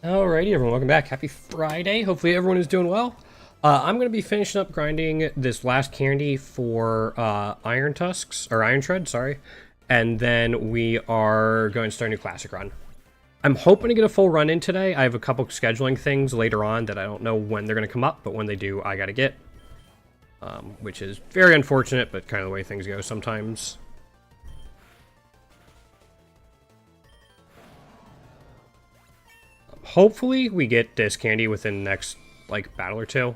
Alrighty, everyone, welcome back. Happy Friday. Hopefully everyone is doing well. I'm going to be finishing up grinding this last candy for Iron Tusks, or Iron Tread, sorry. And then we are going to start a new Classic run. I'm hoping to get a full run in today. I have a couple scheduling things later on that I don't know when they're going to come up, but when they do, I got to get. Which is very unfortunate, but kind of the way things go sometimes. Hopefully we get this candy within the next, like, battle or two.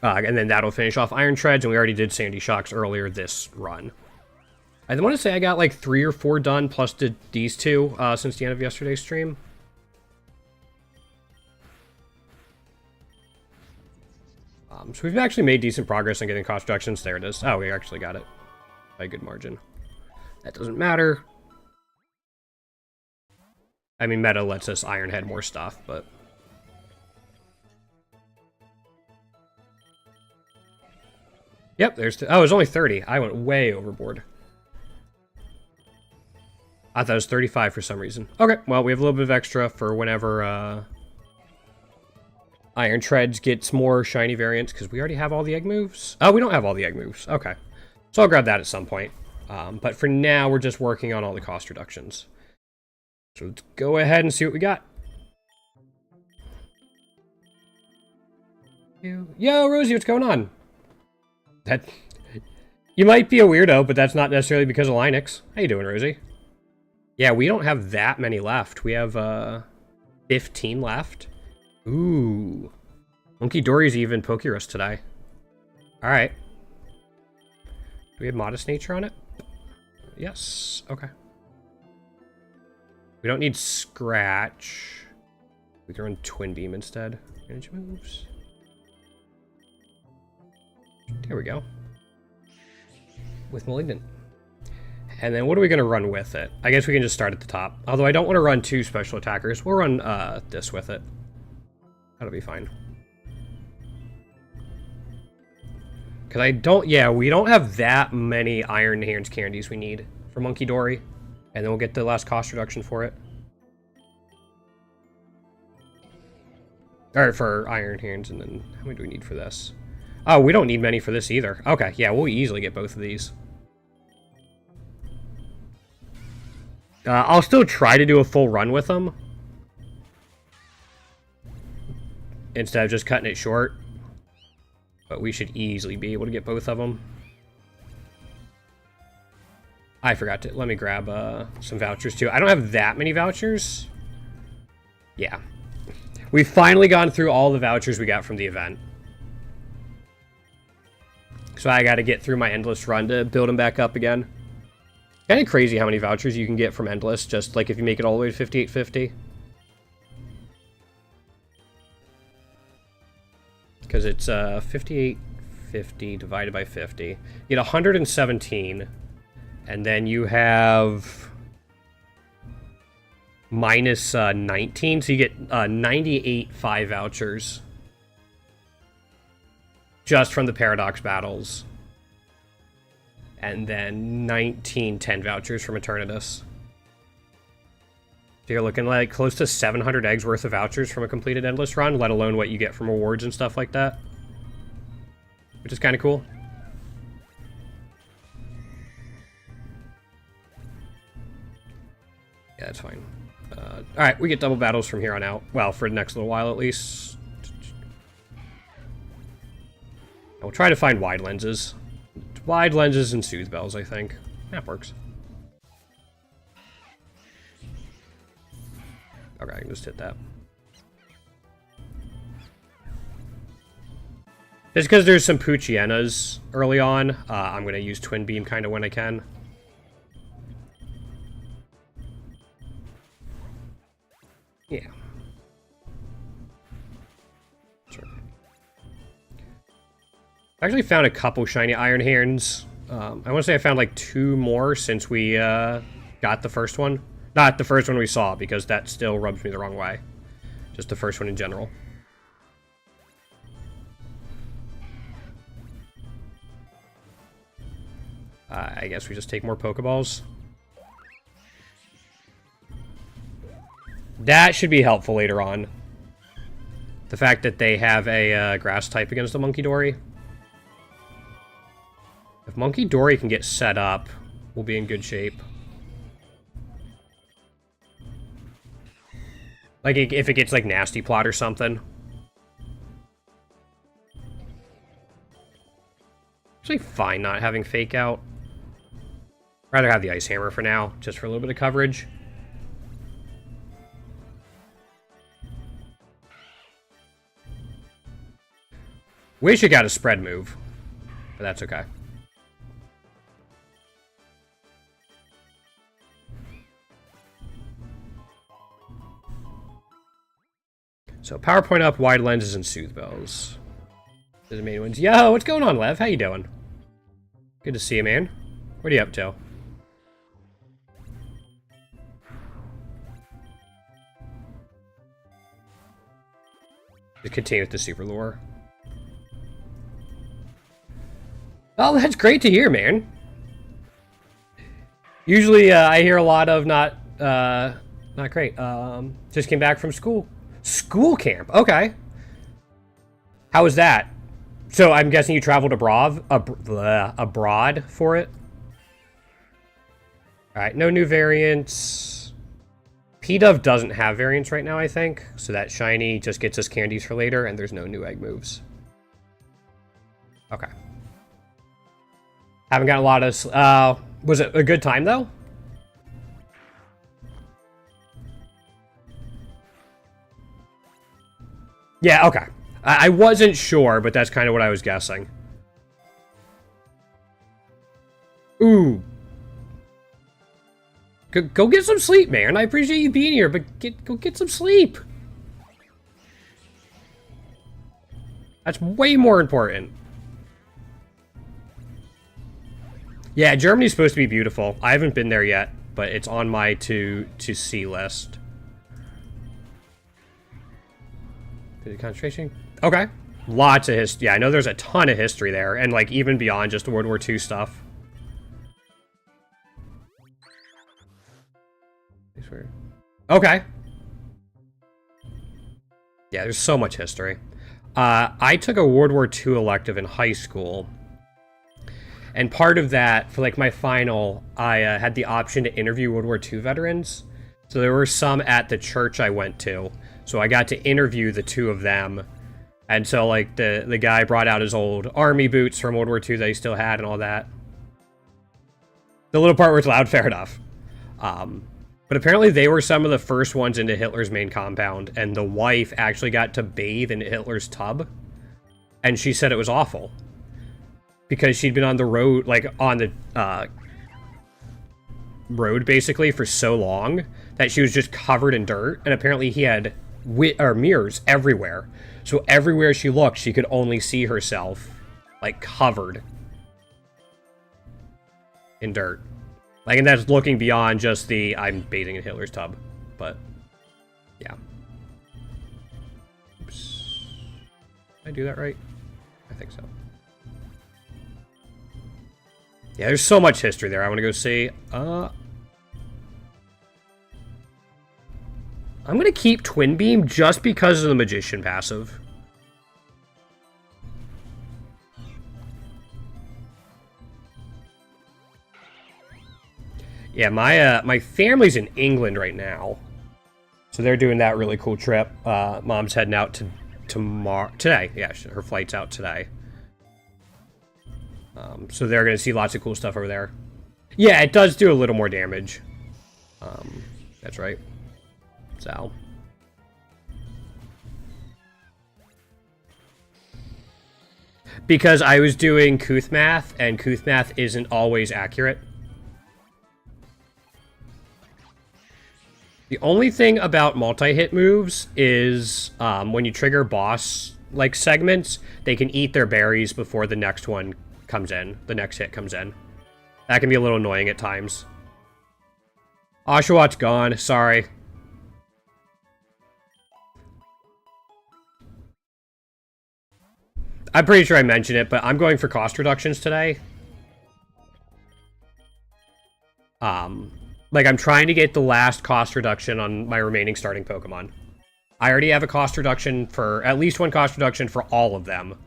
And then that'll finish off Iron Treads, and we already did Sandy Shocks earlier this run. I want to say I got like 3 or 4 done, plus did these two since the end of yesterday's stream. So we've actually made decent progress on getting cost reductions. There it is. Oh, we actually got it by a good margin. That doesn't matter. I mean, meta lets us Iron Head more stuff, but... Yep, there's... Oh, it was only 30. I went way overboard. I thought it was 35 for some reason. Okay, well, we have a little bit of extra for whenever Iron Treads gets more shiny variants, because we already have all the egg moves. Oh, we don't have all the egg moves. Okay. So I'll grab that at some point. But for now, we're just working on all the cost reductions. So let's go ahead and see what we got. Yo, Rosie, what's going on? You might be a weirdo, but that's not necessarily because of Linux. How you doing, Rosie? Yeah, we don't have that many left. We have 15 left. Ooh. Monkey Dory's even Pokerus today. Alright. Do we have Modest Nature on it? Yes. Okay. We don't need Scratch. We can run Twin Beam instead. Manage moves. There we go. With Malignant. And then what are we going to run with it? I guess we can just start at the top. Although I don't want to run 2 special attackers. We'll run this with it. That'll be fine. Because I don't... Yeah, we don't have that many Iron Hands candies we need for Monkey Dory. And then we'll get the last cost reduction for it. Or for Iron Hands, and then how many do we need for this? Oh, we don't need many for this either. Okay, yeah, we'll easily get both of these. I'll still try to do a full run with them. Instead of just cutting it short. But we should easily be able to get both of them. I forgot to... Let me grab some vouchers, too. I don't have that many vouchers. Yeah. We've finally gone through all the vouchers we got from the event. So I got to get through my Endless run to build them back up again. Kind of crazy how many vouchers you can get from Endless, just like if you make it all the way to 5850. Because it's 5850 divided by 50. You get 117. And then you have minus 19, so you get 98 5 vouchers. Just from the Paradox battles. And then 19 10 vouchers from Eternatus. So you're looking like close to 700 eggs worth of vouchers from a completed Endless run, let alone what you get from rewards and stuff like that. Which is kind of cool. Yeah, that's fine. Alright, we get double battles from here on out. Well, for the next little while at least. We'll try to find wide lenses. Wide lenses and soothe bells, I think. That works. Okay, I can just hit that. Just because there's some Puchienas early on, I'm going to use Twin Beam kind of when I can. Yeah. Sure. I actually found a couple shiny Iron Hands. I want to say I found like 2 more since we got the first one. Not the first one we saw, because that still rubs me the wrong way. Just the first one in general. I guess we just take more Pokeballs. That should be helpful later on. The fact that they have a grass type against the Monkey Dory. If Monkey Dory can get set up, we'll be in good shape. Like, if it gets, like, Nasty Plot or something. Actually fine not having Fake Out. Rather have the Ice Hammer for now, just for a little bit of coverage. Wish it got a spread move, but that's okay. So PowerPoint up, wide lenses, and Soothe Bells. Those are the main ones. Yo, what's going on, Lev? How you doing? Good to see you, man. What are you up to? Just continue with the super lore. Oh, that's great to hear, man. Usually, I hear a lot of not great. Just came back from school. School camp. Okay. How was that? So I'm guessing you traveled abroad for it. All right, no new variants. P-Dove doesn't have variants right now, I think. So that shiny just gets us candies for later, and there's no new egg moves. Okay. Haven't got a lot of... was it a good time, though? Yeah, okay. I wasn't sure, but that's kind of what I was guessing. Ooh. Go get some sleep, man. I appreciate you being here, but go get some sleep. That's way more important. Yeah, Germany's supposed to be beautiful. I haven't been there yet, but it's on my to-see list. Concentration? Okay. Lots of history. Yeah, I know there's a ton of history there, and like even beyond just the World War II stuff. Okay. Yeah, there's so much history. I took a World War II elective in high school. And part of that, for like my final, I had the option to interview World War II veterans. So there were some at the church I went to. So I got to interview the two of them. And so like the guy brought out his old army boots from World War II that he still had and all that. The little part where it's loud, fair enough. But apparently they were some of the first ones into Hitler's main compound. And the wife actually got to bathe in Hitler's tub. And she said it was awful. Because she'd been on the road, like, on the road, basically, for so long that she was just covered in dirt. And apparently he had mirrors everywhere. So everywhere she looked, she could only see herself, like, covered in dirt. Like, and that's looking beyond just the, I'm bathing in Hitler's tub. But, yeah. Oops. Did I do that right? I think so. Yeah, there's so much history there I want to go see. I'm going to keep Twin Beam just because of the Magician passive. Yeah, my family's in England right now. So they're doing that really cool trip. Mom's heading out today. Yeah, her flight's out today. So they're going to see lots of cool stuff over there. Yeah, it does do a little more damage. That's right. So. Because I was doing Kuth math, and Kuth math isn't always accurate. The only thing about multi-hit moves is when you trigger boss-like segments, they can eat their berries before the next one comes in. The next hit comes in. That can be a little annoying at times. Oshawott gone. Sorry. I'm pretty sure I mentioned it, but I'm going for cost reductions today. Like, I'm trying to get the last cost reduction on my remaining starting Pokemon. I already have a cost reduction for, at least one cost reduction for all of them.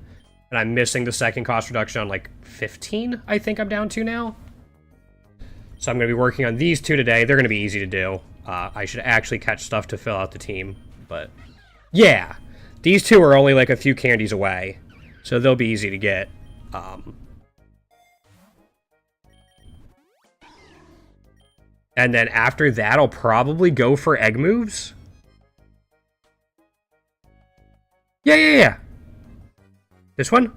And I'm missing the second cost reduction on, like, 15, I think I'm down to now. So I'm going to be working on these two today. They're going to be easy to do. I should actually catch stuff to fill out the team. But, yeah. These two are only, like, a few candies away. So they'll be easy to get. And then after that, I'll probably go for egg moves. Yeah. This one?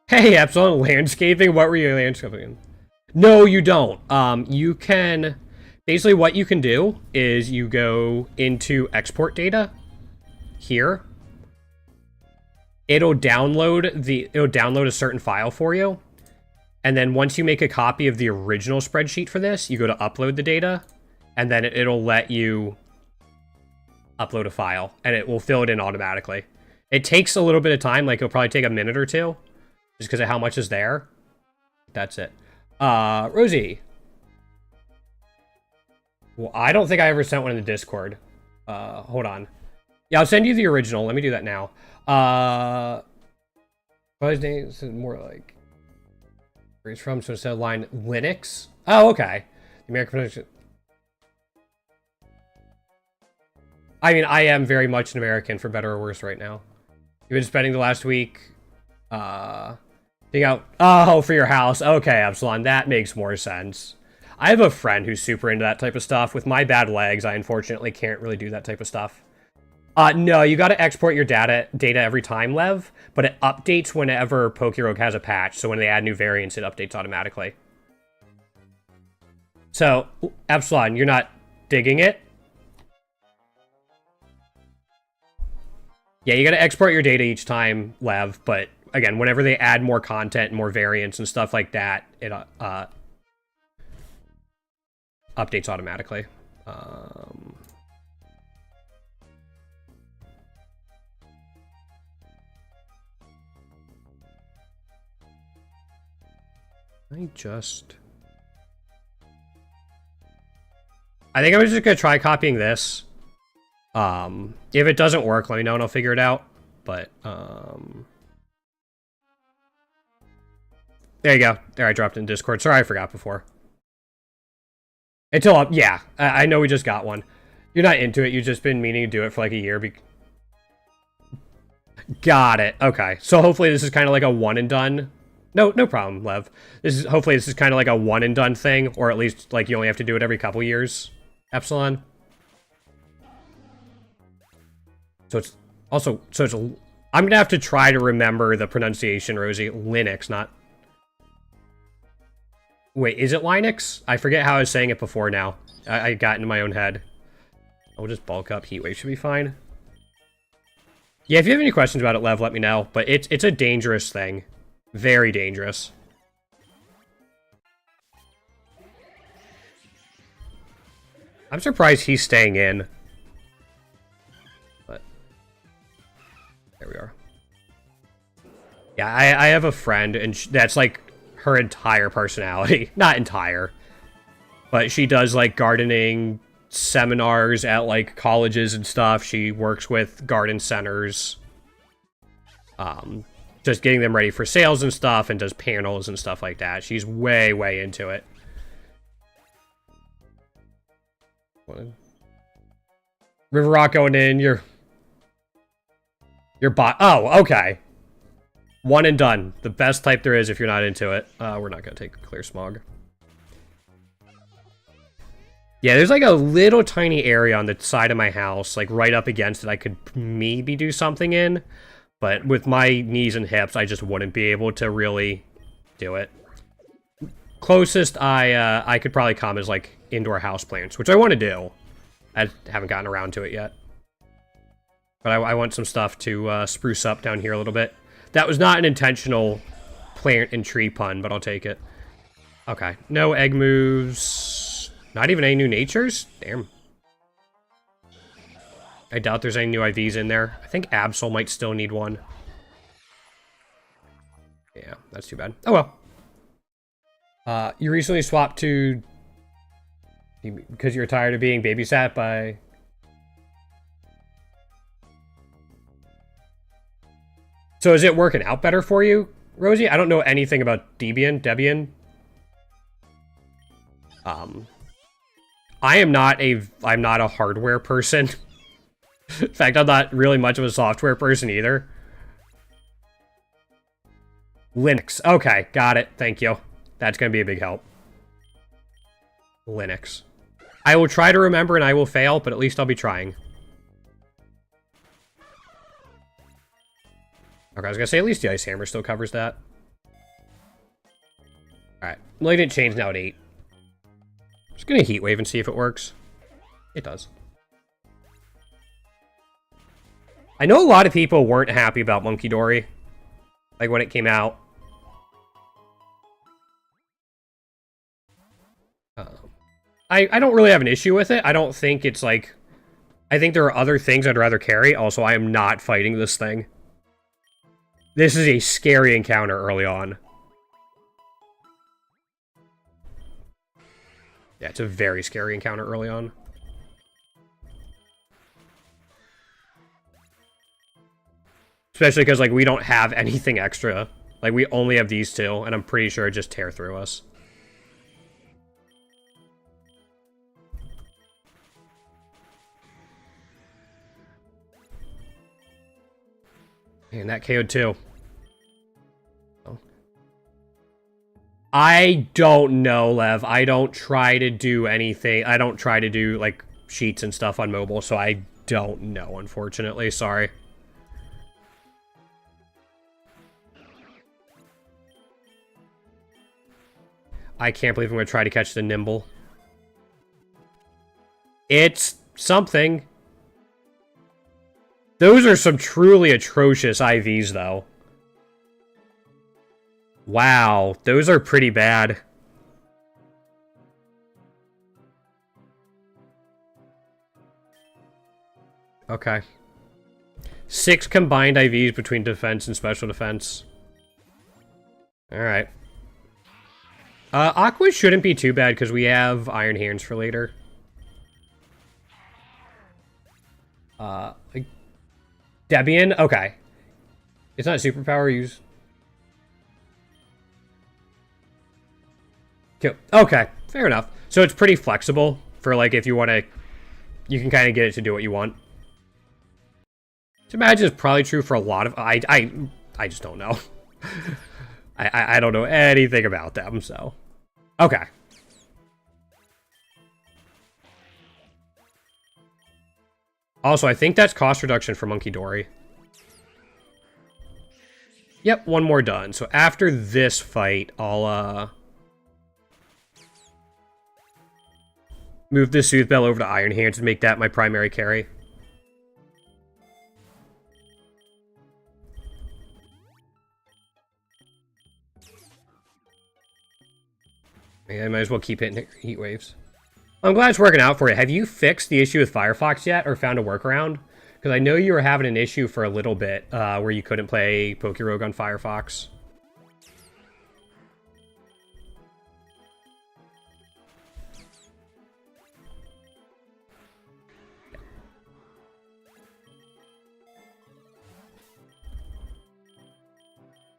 Hey, Epsilon, landscaping? What were you landscaping? No, you don't. You can... Basically, what you can do is you go into export data here. It'll download a certain file for you. And then once you make a copy of the original spreadsheet for this, you go to upload the data, and then it'll let you upload a file, and it will fill it in automatically. It takes a little bit of time, like it'll probably take a minute or two, just because of how much is there. That's it. Rosie. Well, I don't think I ever sent one in the Discord. Hold on. Yeah, I'll send you the original. Let me do that now. What name is more like... Where he's from, so instead of line Linux. Oh, okay. The American pronunciation. I mean, I am very much an American, for better or worse, right now. You've been spending the last week, being out. Oh, for your house. Okay, Epsilon, that makes more sense. I have a friend who's super into that type of stuff. With my bad legs, I unfortunately can't really do that type of stuff. No, you gotta export your data every time, Lev, but it updates whenever Pokerogue has a patch, so when they add new variants, it updates automatically. So, Epsilon, you're not digging it? Yeah, you gotta export your data each time, Lev, but again, whenever they add more content and more variants and stuff like that, it updates automatically. I think I'm just gonna try copying this. If it doesn't work, let me know and I'll figure it out. But, there you go. There, I dropped it in Discord. Sorry, I forgot before. Until, yeah, I know we just got one. You're not into it, you've just been meaning to do it for like a year. Got it. Okay. So hopefully this is kind of like a one and done. No problem, Lev. Hopefully this is kind of like a one and done thing, or at least like you only have to do it every couple years. Epsilon. So it's also, I'm gonna have to try to remember the pronunciation, Rosie. Linux, not... Wait, is it Linux? I forget how I was saying it before now. I got into my own head. I'll just bulk up. Heatwave should be fine. Yeah, if you have any questions about it, Lev, let me know. But it's a dangerous thing. Very dangerous. I'm surprised he's staying in. But there we are. Yeah, I have a friend, and that's like her entire personality. Not entire. But she does like gardening seminars at like colleges and stuff. She works with garden centers. Just getting them ready for sales and stuff, and does panels and stuff like that. She's way into it. River Rock going in, your bot. Oh, okay. One and done. The best type there is if you're not into it. We're not gonna take Clear Smog. Yeah, there's like a little tiny area on the side of my house, like right up against it, I could maybe do something in. But with my knees and hips, I just wouldn't be able to really do it. Closest I could probably come is like indoor houseplants, which I want to do. I haven't gotten around to it yet. But I want some stuff to spruce up down here a little bit. That was not an intentional plant and tree pun, but I'll take it. Okay, no egg moves. Not even any new natures? Damn. I doubt there's any new IVs in there. I think Absol might still need one. Yeah, that's too bad. Oh well. You recently swapped to... because you're tired of being babysat by... So is it working out better for you, Rosie? I don't know anything about Debian. I'm not a hardware person. In fact, I'm not really much of a software person either. Linux. Okay, got it. Thank you. That's going to be a big help. Linux. I will try to remember and I will fail, but at least I'll be trying. Okay, I was going to say at least the Ice Hammer still covers that. Alright. Well, it didn't change now at 8. Just going to Heat Wave and see if it works. It does. I know a lot of people weren't happy about Monkey Dory. Like, when it came out. I don't really have an issue with it. I don't think it's like... I think there are other things I'd rather carry. Also, I am not fighting this thing. This is a scary encounter early on. Yeah, it's a very scary encounter early on. Especially because, like, we don't have anything extra. Like, we only have these two, and I'm pretty sure it just tear through us. And that KO'd too. Oh. I don't know, Lev. I don't try to do anything. I don't try to do, like, sheets and stuff on mobile, so I don't know, unfortunately. Sorry. I can't believe I'm going to try to catch the Nimble. It's something. Those are some truly atrocious IVs, though. Wow, those are pretty bad. Okay. 6 combined IVs between defense and special defense. Alright. Aqua shouldn't be too bad because we have Iron Hands for later. Like Debian? Okay. It's not a superpower use. Okay, fair enough. So it's pretty flexible for, like, if you want to... You can kind of get it to do what you want. Which I imagine is probably true for a lot of... I just don't know. I don't know anything about them, so... Okay. Also, I think that's cost reduction for Monkey Dory. Yep, one more done. So after this fight, I'll, move the Soothe Bell over to Iron Hands and make that my primary carry. Yeah, I might as well keep hitting Heat Waves. I'm glad it's working out for you. Have you fixed the issue with Firefox yet, or found a workaround? Because I know you were having an issue for a little bit, where you couldn't play Pokerogue on Firefox.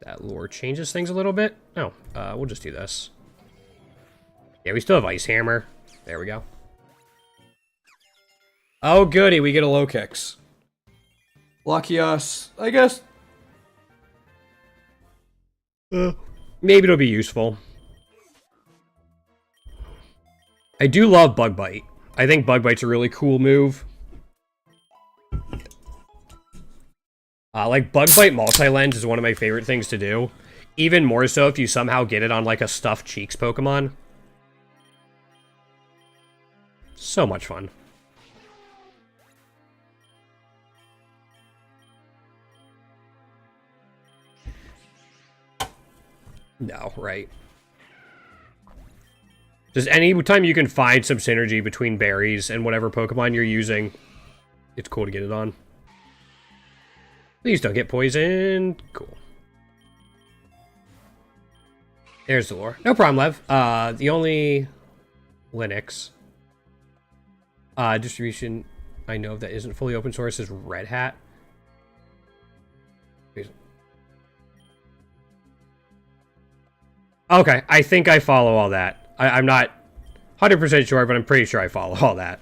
That lure changes things a little bit. Oh, we'll just do this. Yeah, we still have Ice Hammer. There we go. Oh, goody, we get a low kicks. Lucky us, I guess. Maybe it'll be useful. I do love Bug Bite. I think Bug Bite's a really cool move. Like, Bug Bite Multi-Lens is one of my favorite things to do. Even more so if you somehow get it on, like, a Stuffed Cheeks Pokemon. So much fun. No, right. Just any time you can find some synergy between berries and whatever Pokemon you're using, it's cool to get it on. Please don't get poisoned. Cool. There's the lore. No problem, Lev. The only Linux distribution I know of that isn't fully open source is Red Hat. Okay, I think I follow all that. I'm not 100% sure, but I'm pretty sure I follow all that.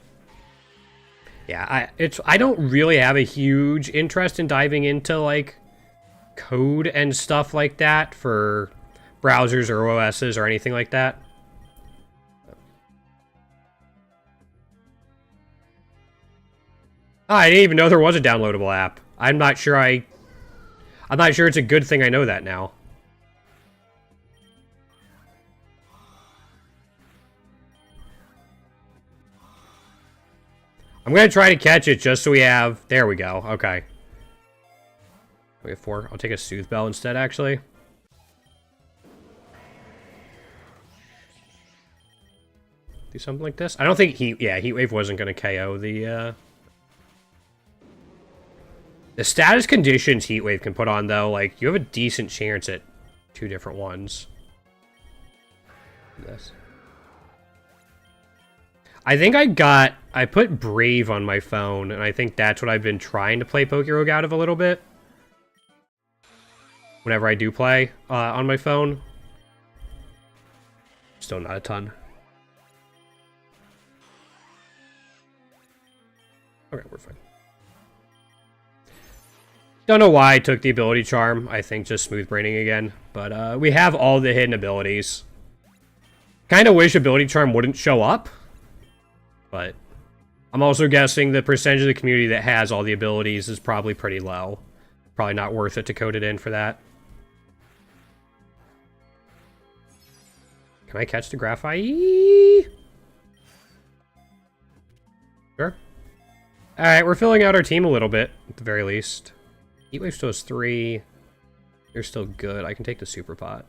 Yeah, I don't really have a huge interest in diving into, like, code and stuff like that for browsers or OSs or anything like that. Oh, I didn't even know there was a downloadable app. I'm not sure it's a good thing I know that now. I'm going to try to catch it just so we have... There we go. Okay. We have 4. I'll take a Soothe Bell instead, actually. Do something like this. I don't think Heat Wave wasn't going to KO the status conditions Heat Wave can put on, though. Like, you have a decent chance at 2 different ones. This. I think I put Brave on my phone, and I think that's what I've been trying to play Pokerogue out of a little bit. Whenever I do play on my phone. Still not a ton. Okay, we're fine. Don't know why I took the ability charm. I think just smooth braining again. But we have all the hidden abilities. Kind of wish ability charm wouldn't show up. But I'm also guessing the percentage of the community that has all the abilities is probably pretty low. Probably not worth it to code it in for that. Can I catch the Graphite? Sure. Alright, we're filling out our team a little bit, at the very least. Heatwave still has 3. They're still good. I can take the Super Pot.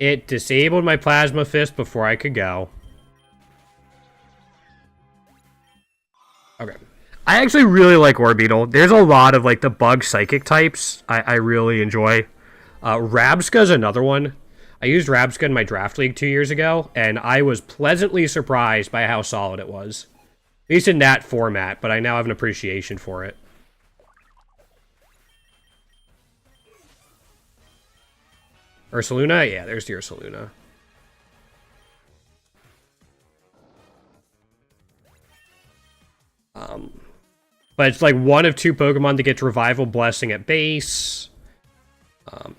It disabled my Plasma Fist before I could go. Okay. I actually really like Orbeetle. There's a lot of, like, the bug psychic types I really enjoy. Rabska's another one. I used Rabska in my draft league 2 years ago, and I was pleasantly surprised by how solid it was. At least in that format, but I now have an appreciation for it. Ursaluna? Yeah, there's the Ursaluna. But it's like one of 2 Pokemon that gets Revival Blessing at base.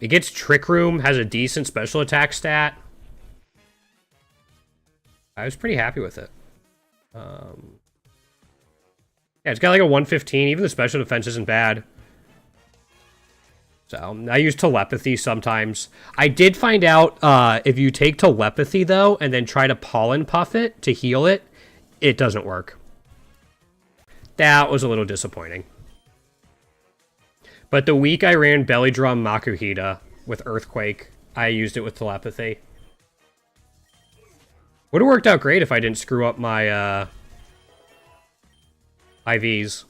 It gets Trick Room, has a decent special attack stat. I was pretty happy with it. Yeah, it's got like a 115. Even the special defense isn't bad. So, I use Telepathy sometimes. I did find out if you take Telepathy, though, and then try to Pollen Puff it to heal it, it doesn't work. That was a little disappointing. But the week I ran Belly Drum Makuhita with Earthquake, I used it with Telepathy. Would have worked out great if I didn't screw up my IVs.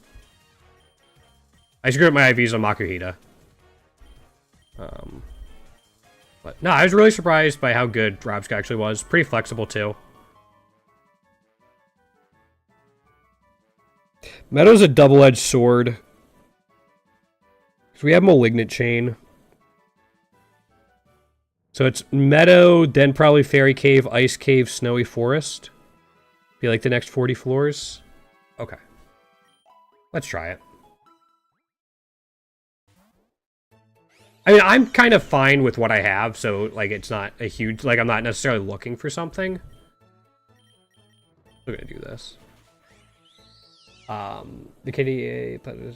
I screwed up my IVs on Makuhita. But no, I was really surprised by how good Rabska actually was. Pretty flexible too. Meadow's a double-edged sword. So we have Malignant Chain. So it's Meadow, then probably Fairy Cave, Ice Cave, Snowy Forest. Be like the next 40 floors. Okay. Let's try it. I mean, I'm kind of fine with what I have, so, like, it's not a huge... Like, I'm not necessarily looking for something. We're gonna do this. The KDA...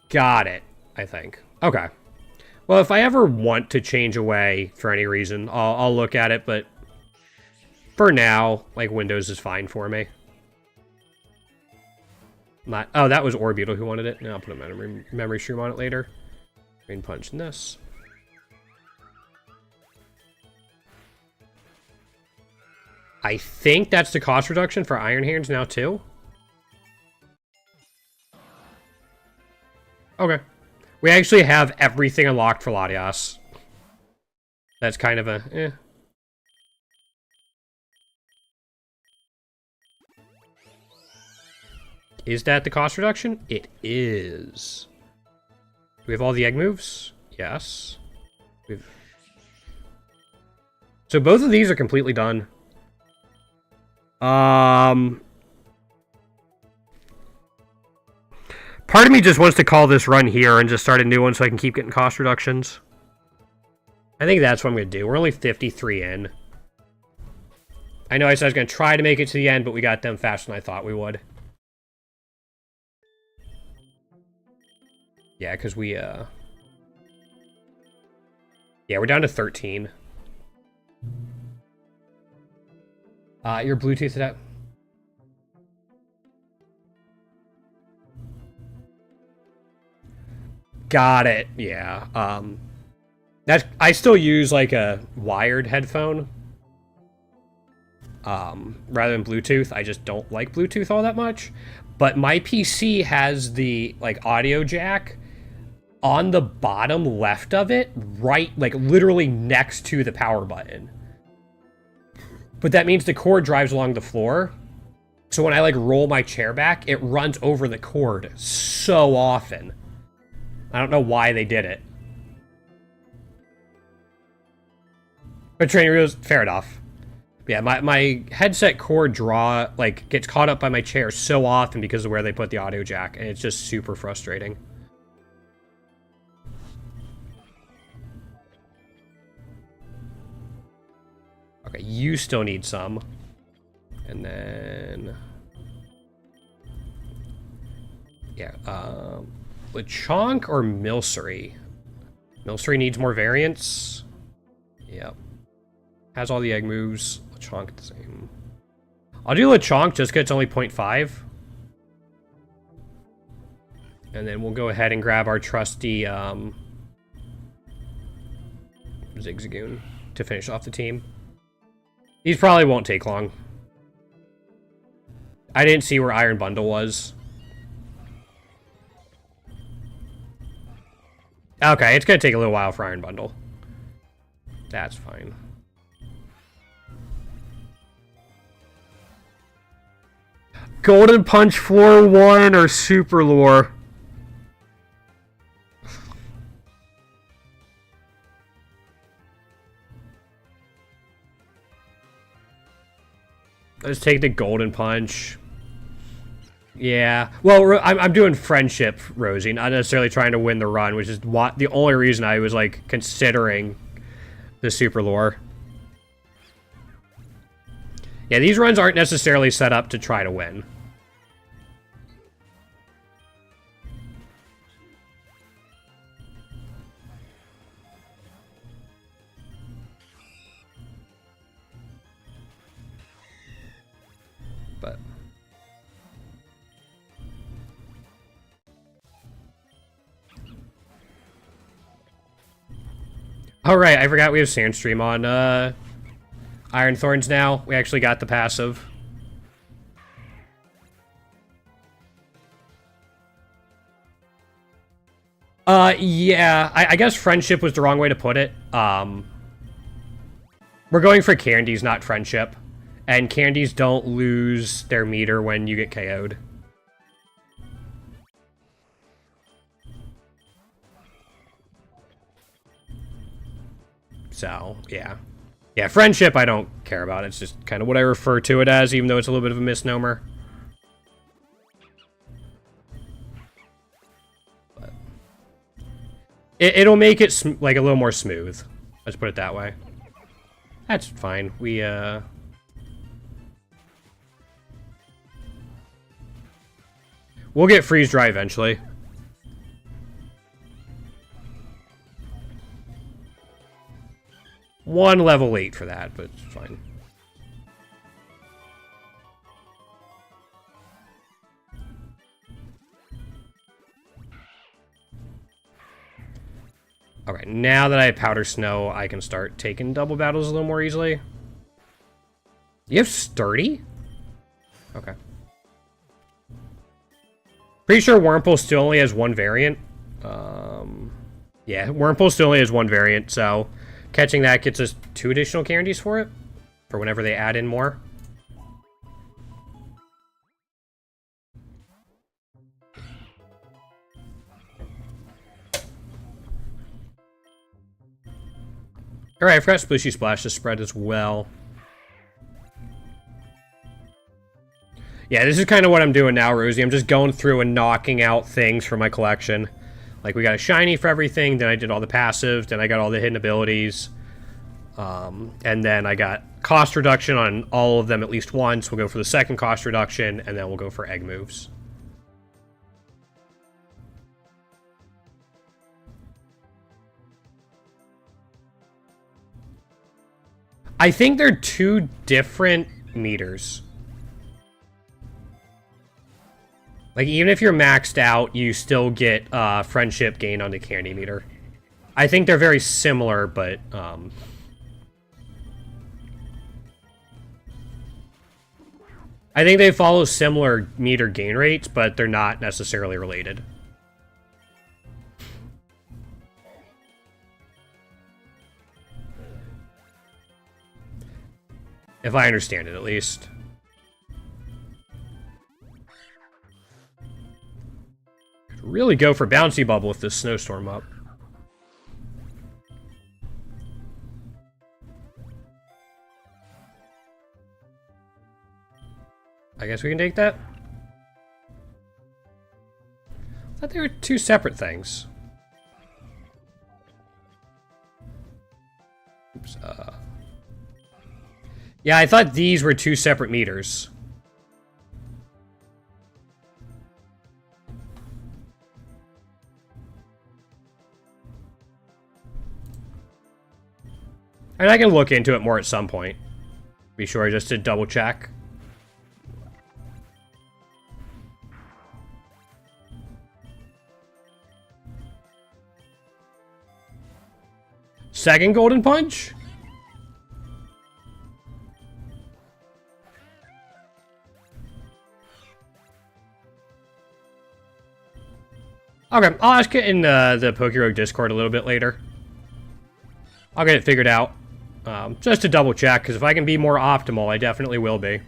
Got it, I think. Okay. Well, if I ever want to change away for any reason, I'll look at it, but... For now, like, Windows is fine for me. Not. Oh, that was Orbeetle who wanted it. Now I'll put a memory shroom on it later. Green punch in this. I think that's the cost reduction for Iron Hands now too. Okay. We actually have everything unlocked for Latias. That's kind of a eh. Is that the cost reduction? It is. Do we have all the egg moves? Yes. So both of these are completely done. Part of me just wants to call this run here and just start a new one so I can keep getting cost reductions. I think that's what I'm going to do. We're only 53 in. I know I said I was going to try to make it to the end, but we got them faster than I thought we would. Yeah, because we, yeah, we're down to 13. Your Bluetooth it. Got it. Yeah. I still use like a wired headphone. Rather than Bluetooth. I just don't like Bluetooth all that much. But my PC has the like audio jack on the bottom left of it, right, like literally next to the power button. But that means the cord drives along the floor. So when I like roll my chair back, it runs over the cord so often. I don't know why they did it. But training wheels, fair enough. Yeah, my headset cord gets caught up by my chair so often because of where they put the audio jack, and it's just super frustrating. Okay, you still need some. And then... yeah, Lechonk or Milcery? Milcery needs more variants. Yep. Has all the egg moves. Lechonk the same. I'll do Lechonk just because it's only 0.5. And then we'll go ahead and grab our trusty Zigzagoon to finish off the team. These probably won't take long. I didn't see where Iron Bundle was. Okay, it's going to take a little while for Iron Bundle. That's fine. Golden Punch Floor 1 or Super Lure? Let's take the Golden Punch. Yeah. Well, I'm doing Friendship, Rosie, not necessarily trying to win the run, which is the only reason I was, like, considering the Super Lure. Yeah, these runs aren't necessarily set up to try to win. But... oh, right, I forgot we have Sandstream on, Iron Thorns now. We actually got the passive. Yeah, I guess Friendship was the wrong way to put it. We're going for Candies, not Friendship. And Candies don't lose their meter when you get KO'd. So, yeah. Yeah, Friendship I don't care about. It's just kind of what I refer to it as, even though it's a little bit of a misnomer. But it'll make it, like, a little more smooth. Let's put it that way. That's fine. We'll get Freeze Dry eventually. One level late for that, but it's fine. Okay, now that I have Powder Snow, I can start taking double battles a little more easily. You have Sturdy? Okay. Pretty sure Wurmple still only has one variant. Yeah, Wurmple still only has one variant, so catching that gets us 2 additional candies for it. For whenever they add in more. Alright, I forgot Splooshy Splash to spread as well. Yeah, this is kind of what I'm doing now, Rosie. I'm just going through and knocking out things from my collection. Like, we got a shiny for everything, then I did all the passives, then I got all the hidden abilities. And then I got cost reduction on all of them at least once. We'll go for the second cost reduction, and then we'll go for egg moves. I think they're 2 different meters. Like, even if you're maxed out, you still get friendship gain on the candy meter. I think they're very similar, but... I think they follow similar meter gain rates, but they're not necessarily related. If I understand it, at least. Really go for Bouncy Bubble with this snowstorm up. I guess we can take that. I thought they were 2 separate things. Oops. Yeah, I thought these were 2 separate meters. And I can look into it more at some point. Be sure just to double check. Second Golden Punch? Okay, I'll ask it in the PokeRogue Discord a little bit later. I'll get it figured out. Just to double check, because if I can be more optimal, I definitely will be.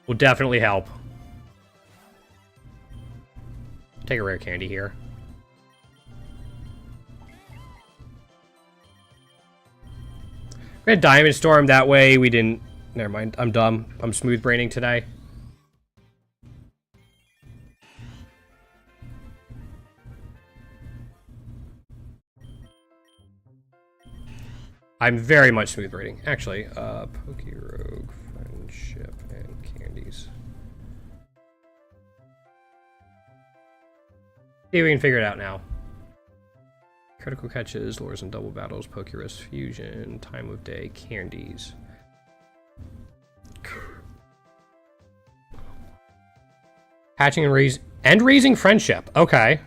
Will definitely help. Take a rare candy here. We had Diamond Storm, that way we didn't... Never mind, I'm dumb. I'm smooth braining today. I'm very much smooth braining. Actually, PokeRogue, Friendship, and Candies. See if we can figure it out now. Critical catches, lures and double battles, PokeRogue fusion, time of day, candies. Hatching and raising friendship. Okay.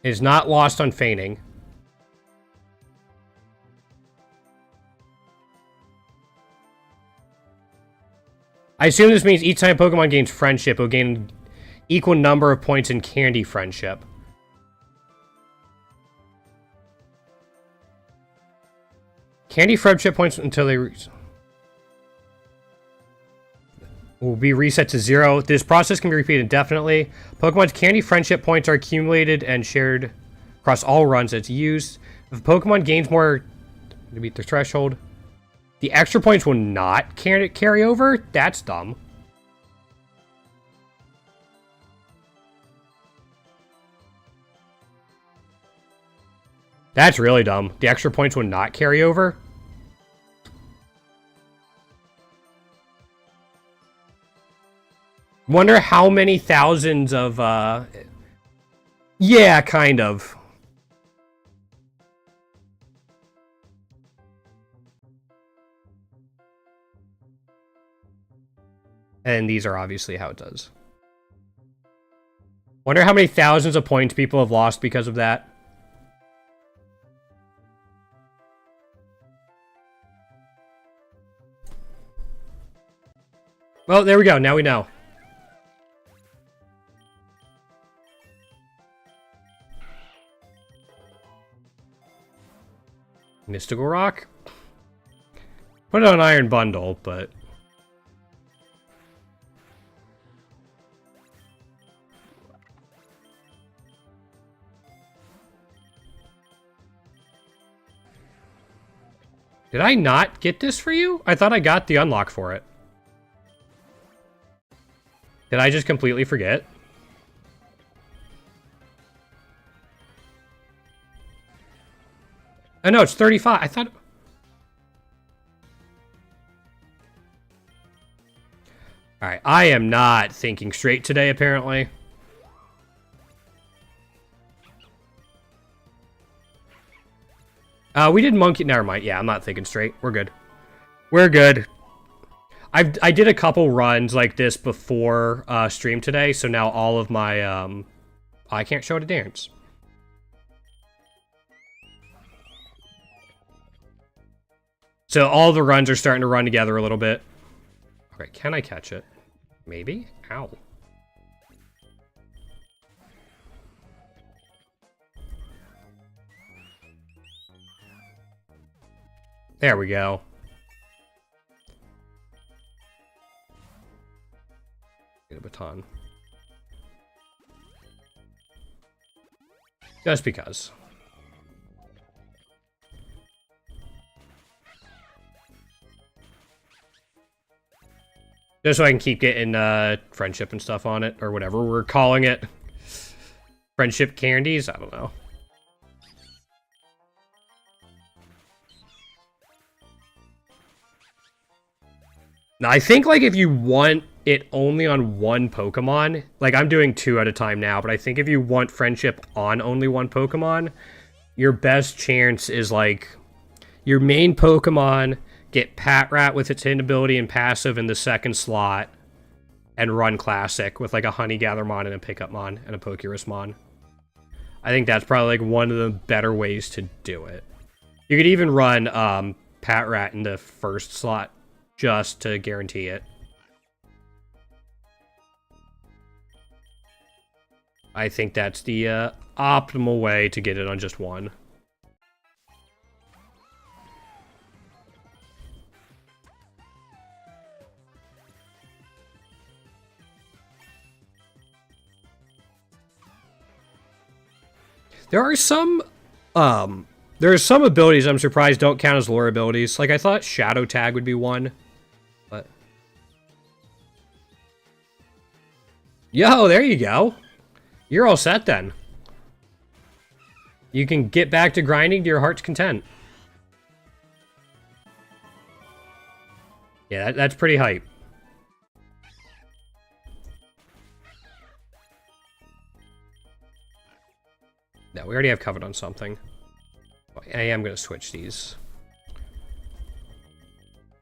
Is not lost on feigning. I assume this means each time Pokemon gains friendship, it will gain equal number of points in candy friendship. Candy friendship points until they will be reset to 0. This process can be repeated indefinitely. Pokemon's candy friendship points are accumulated and shared across all runs it's used. If a Pokemon gains more to meet the threshold, the extra points will not carry over? That's dumb. That's really dumb. The extra points will not carry over? Wonder how many thousands of, yeah, kind of. And these are obviously how it does. Wonder how many thousands of points people have lost because of that. Well, there we go. Now we know. Mystical Rock. Put it on Iron Bundle, but... Did I not get this for you? I thought I got the unlock for it. Did I just completely forget? Oh no, it's 35. I thought... Alright, I am not thinking straight today, apparently. We did monkey... Never mind. Yeah, I'm not thinking straight. We're good. We're good. I did a couple runs like this before stream today, so now all of my... I can't show it a dance. So all the runs are starting to run together a little bit. Okay, can I catch it? Maybe? Ow. There we go. Get a baton. Just because. Just so I can keep getting friendship and stuff on it, or whatever we're calling it. Friendship candies? I don't know. Now, I think, like, if you want it only on one Pokemon, like, I'm doing 2 at a time now, but I think if you want friendship on only one Pokemon, your best chance is, like, your main Pokemon, get Patrat with its hidden ability and passive in the second slot, and run Classic with, like, a Honey Gathermon and a Pickupmon and a Pokerusmon. I think that's probably, like, one of the better ways to do it. You could even run Patrat in the first slot, just to guarantee it. I think that's the optimal way to get it on just one. There are some abilities I'm surprised don't count as lore abilities. Like, I thought Shadow Tag would be one. But... Yo, there you go. You're all set then. You can get back to grinding to your heart's content. Yeah, that's pretty hype. No, we already have covered on something. I am going to switch these.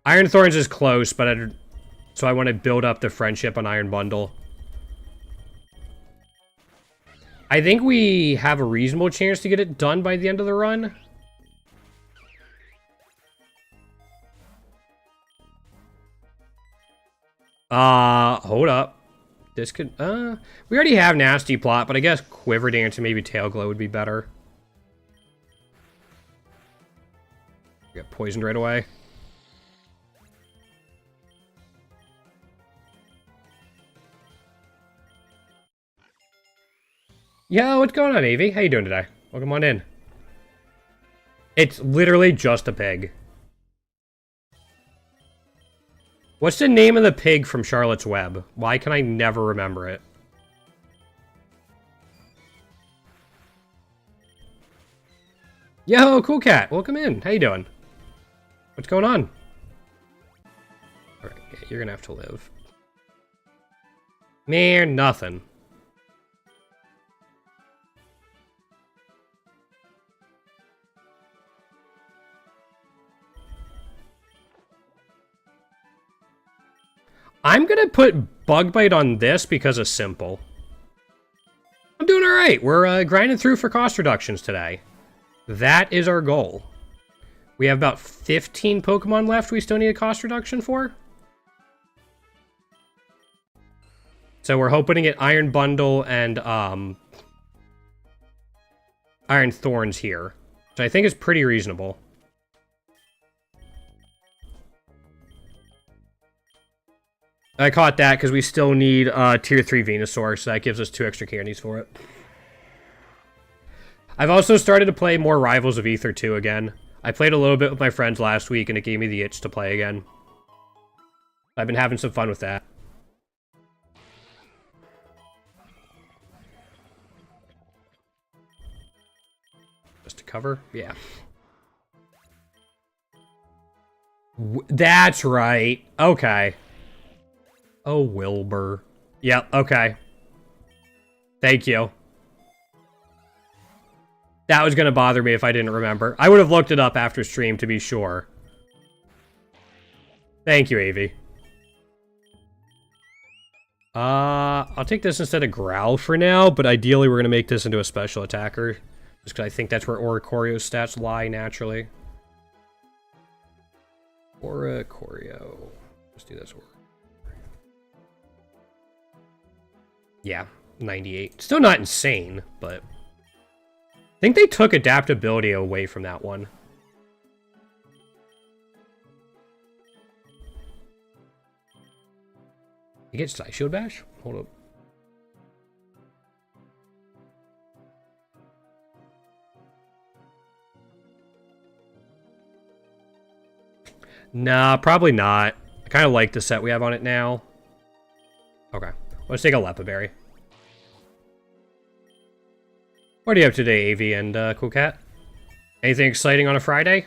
Iron Thorns is close, but so I want to build up the friendship on Iron Bundle. I think we have a reasonable chance to get it done by the end of the run. Hold up. This could, we already have Nasty Plot, but I guess Quiver Dance and maybe Tail Glow would be better. Get poisoned right away. Yo, what's going on, Avi? How you doing today? Welcome on in. It's literally just a pig. What's the name of the pig from Charlotte's Web? Why can I never remember it? Yo, Cool Cat, welcome in. How you doing? What's going on? Alright, yeah, you're gonna have to live. Man, nothing. I'm gonna put Bug Bite on this because of Simple. I'm doing alright. We're grinding through for cost reductions today. That is our goal. We have about 15 Pokemon left we still need a cost reduction for. So we're hoping to get Iron Bundle and Iron Thorns here, which I think is pretty reasonable. I caught that because we still need Tier 3 Venusaur, so that gives us 2 extra candies for it. I've also started to play more Rivals of Aether 2 again. I played a little bit with my friends last week, and it gave me the itch to play again. I've been having some fun with that. Just to cover? Yeah. That's right. Okay. Oh, Wilbur. Yep, okay. Thank you. That was going to bother me if I didn't remember. I would have looked it up after stream to be sure. Thank you, Avi. I'll take this instead of Growl for now, but ideally we're going to make this into a special attacker. Just because I think that's where Oricorio's stats lie naturally. Oricorio. Let's do this. Yeah, 98. Still not insane, but I think they took adaptability away from that one. You get Side Shield Bash? Hold up. Nah, probably not. I kind of like the set we have on it now. Okay. Let's take a Lepa Berry. What are you up to today, Avi and Cool Cat? Anything exciting on a Friday?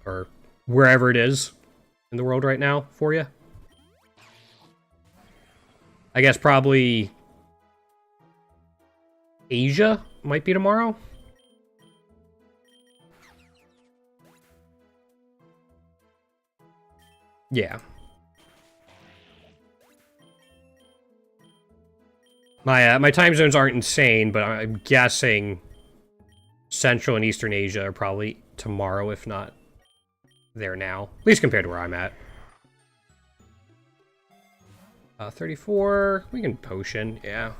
Or wherever it is in the world right now for you? I guess probably Asia might be tomorrow. Yeah. My time zones aren't insane, but I'm guessing Central and Eastern Asia are probably tomorrow, if not there now. At least compared to where I'm at. 34. We can potion, yeah.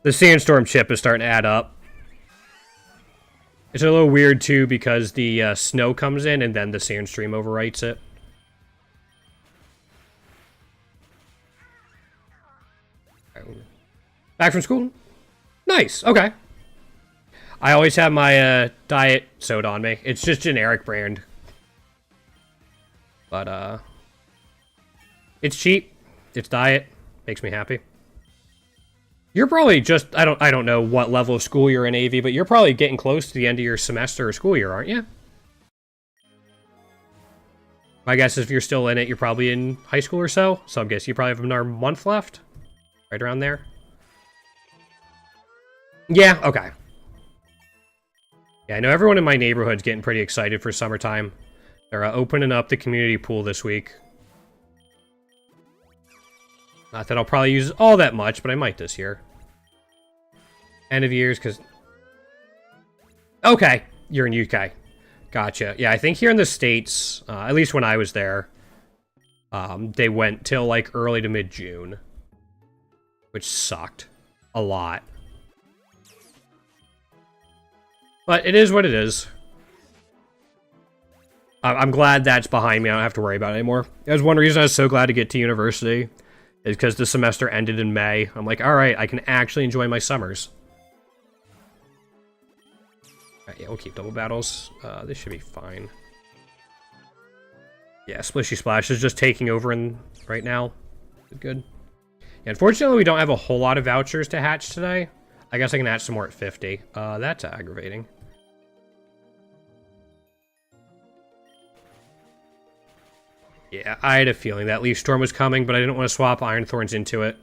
The Sandstorm chip is starting to add up. It's a little weird, too, because the snow comes in and then the Sandstream overwrites it. Back from school? Nice, okay. I always have my diet soda on me. It's just generic brand. But, it's cheap. It's diet. Makes me happy. You're probably just, I don't know what level of school you're in, AV, but you're probably getting close to the end of your semester or school year, aren't you? My guess is if you're still in it, you're probably in high school or so. So I'm guessing you probably have another month left. Right around there. Yeah, okay. Yeah, I know everyone in my neighborhood's getting pretty excited for summertime. They're opening up the community pool this week. Not that I'll probably use all that much, but I might this year. End of years, because... Okay, you're in UK. Gotcha. Yeah, I think here in the States, at least when I was there, they went till, like, early to mid-June. Which sucked. A lot. But it is what it is. I'm glad that's behind me. I don't have to worry about it anymore. That was one reason I was so glad to get to university. Is because the semester ended in May. I'm like, alright, I can actually enjoy my summers. Alright, yeah, we'll keep double battles. This should be fine. Yeah, Splishy Splash is just taking over right now. Good. Yeah, unfortunately, we don't have a whole lot of vouchers to hatch today. I guess I can hatch some more at 50. That's aggravating. Yeah, I had a feeling that Leaf Storm was coming, but I didn't want to swap Iron Thorns into it.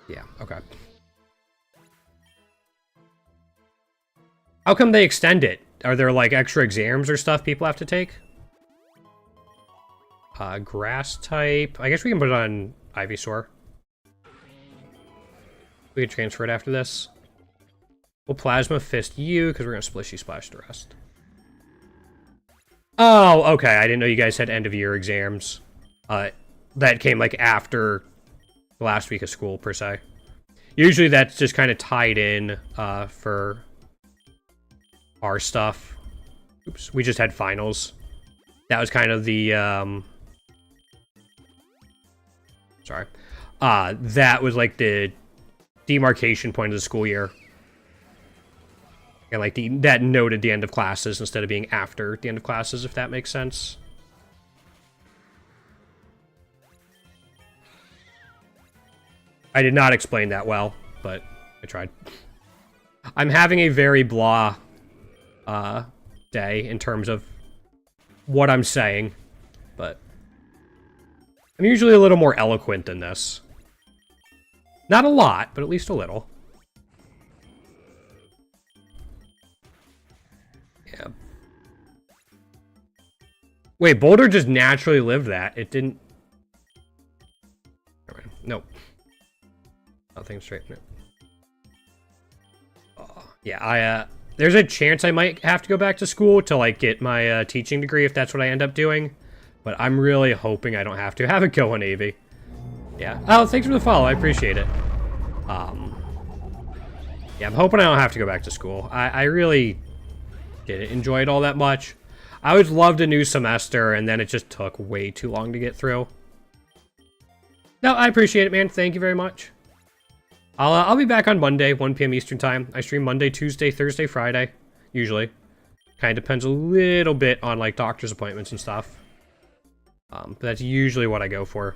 Yeah, okay. How come they extend it? Are there like extra exams or stuff people have to take? Grass type. I guess we can put it on Ivysaur. We can transfer it after this. We'll Plasma Fist you, because we're going to Splishy Splash the rest. Oh, okay. I didn't know you guys had end of year exams. That came like after the last week of school, per se. Usually that's just kind of tied in for our stuff. Oops, we just had finals. That was kind of the... sorry. That was like the demarcation point of the school year. And like that noted the end of classes instead of being after the end of classes, if that makes sense. I did not explain that well, but I tried. I'm having a very blah day in terms of what I'm saying, but I'm usually a little more eloquent than this. Not a lot, but at least a little. Yeah. Wait, Boulder just naturally lived that. It didn't... Nope. Nothing straight. No. Yeah, there's a chance I might have to go back to school to, like, get my teaching degree if that's what I end up doing. But I'm really hoping I don't have to. Have it go on Navy. Yeah. Oh, thanks for the follow. I appreciate it. Yeah, I'm hoping I don't have to go back to school. I really didn't enjoy it all that much. I always loved a new semester, and then it just took way too long to get through. No, I appreciate it, man. Thank you very much. I'll be back on Monday, 1 p.m. Eastern Time. I stream Monday, Tuesday, Thursday, Friday, usually. Kind of depends a little bit on, like, doctor's appointments and stuff. But that's usually what I go for.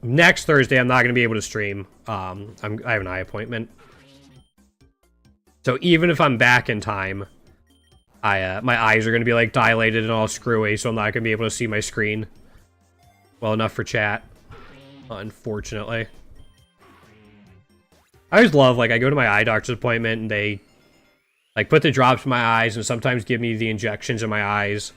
Next Thursday, I'm not going to be able to stream. I have an eye appointment. So even if I'm back in time, my eyes are going to be, like, dilated and all screwy, so I'm not going to be able to see my screen well enough for chat. Unfortunately. I always love, like, I go to my eye doctor's appointment and they, like, put the drops in my eyes and sometimes give me the injections in my eyes.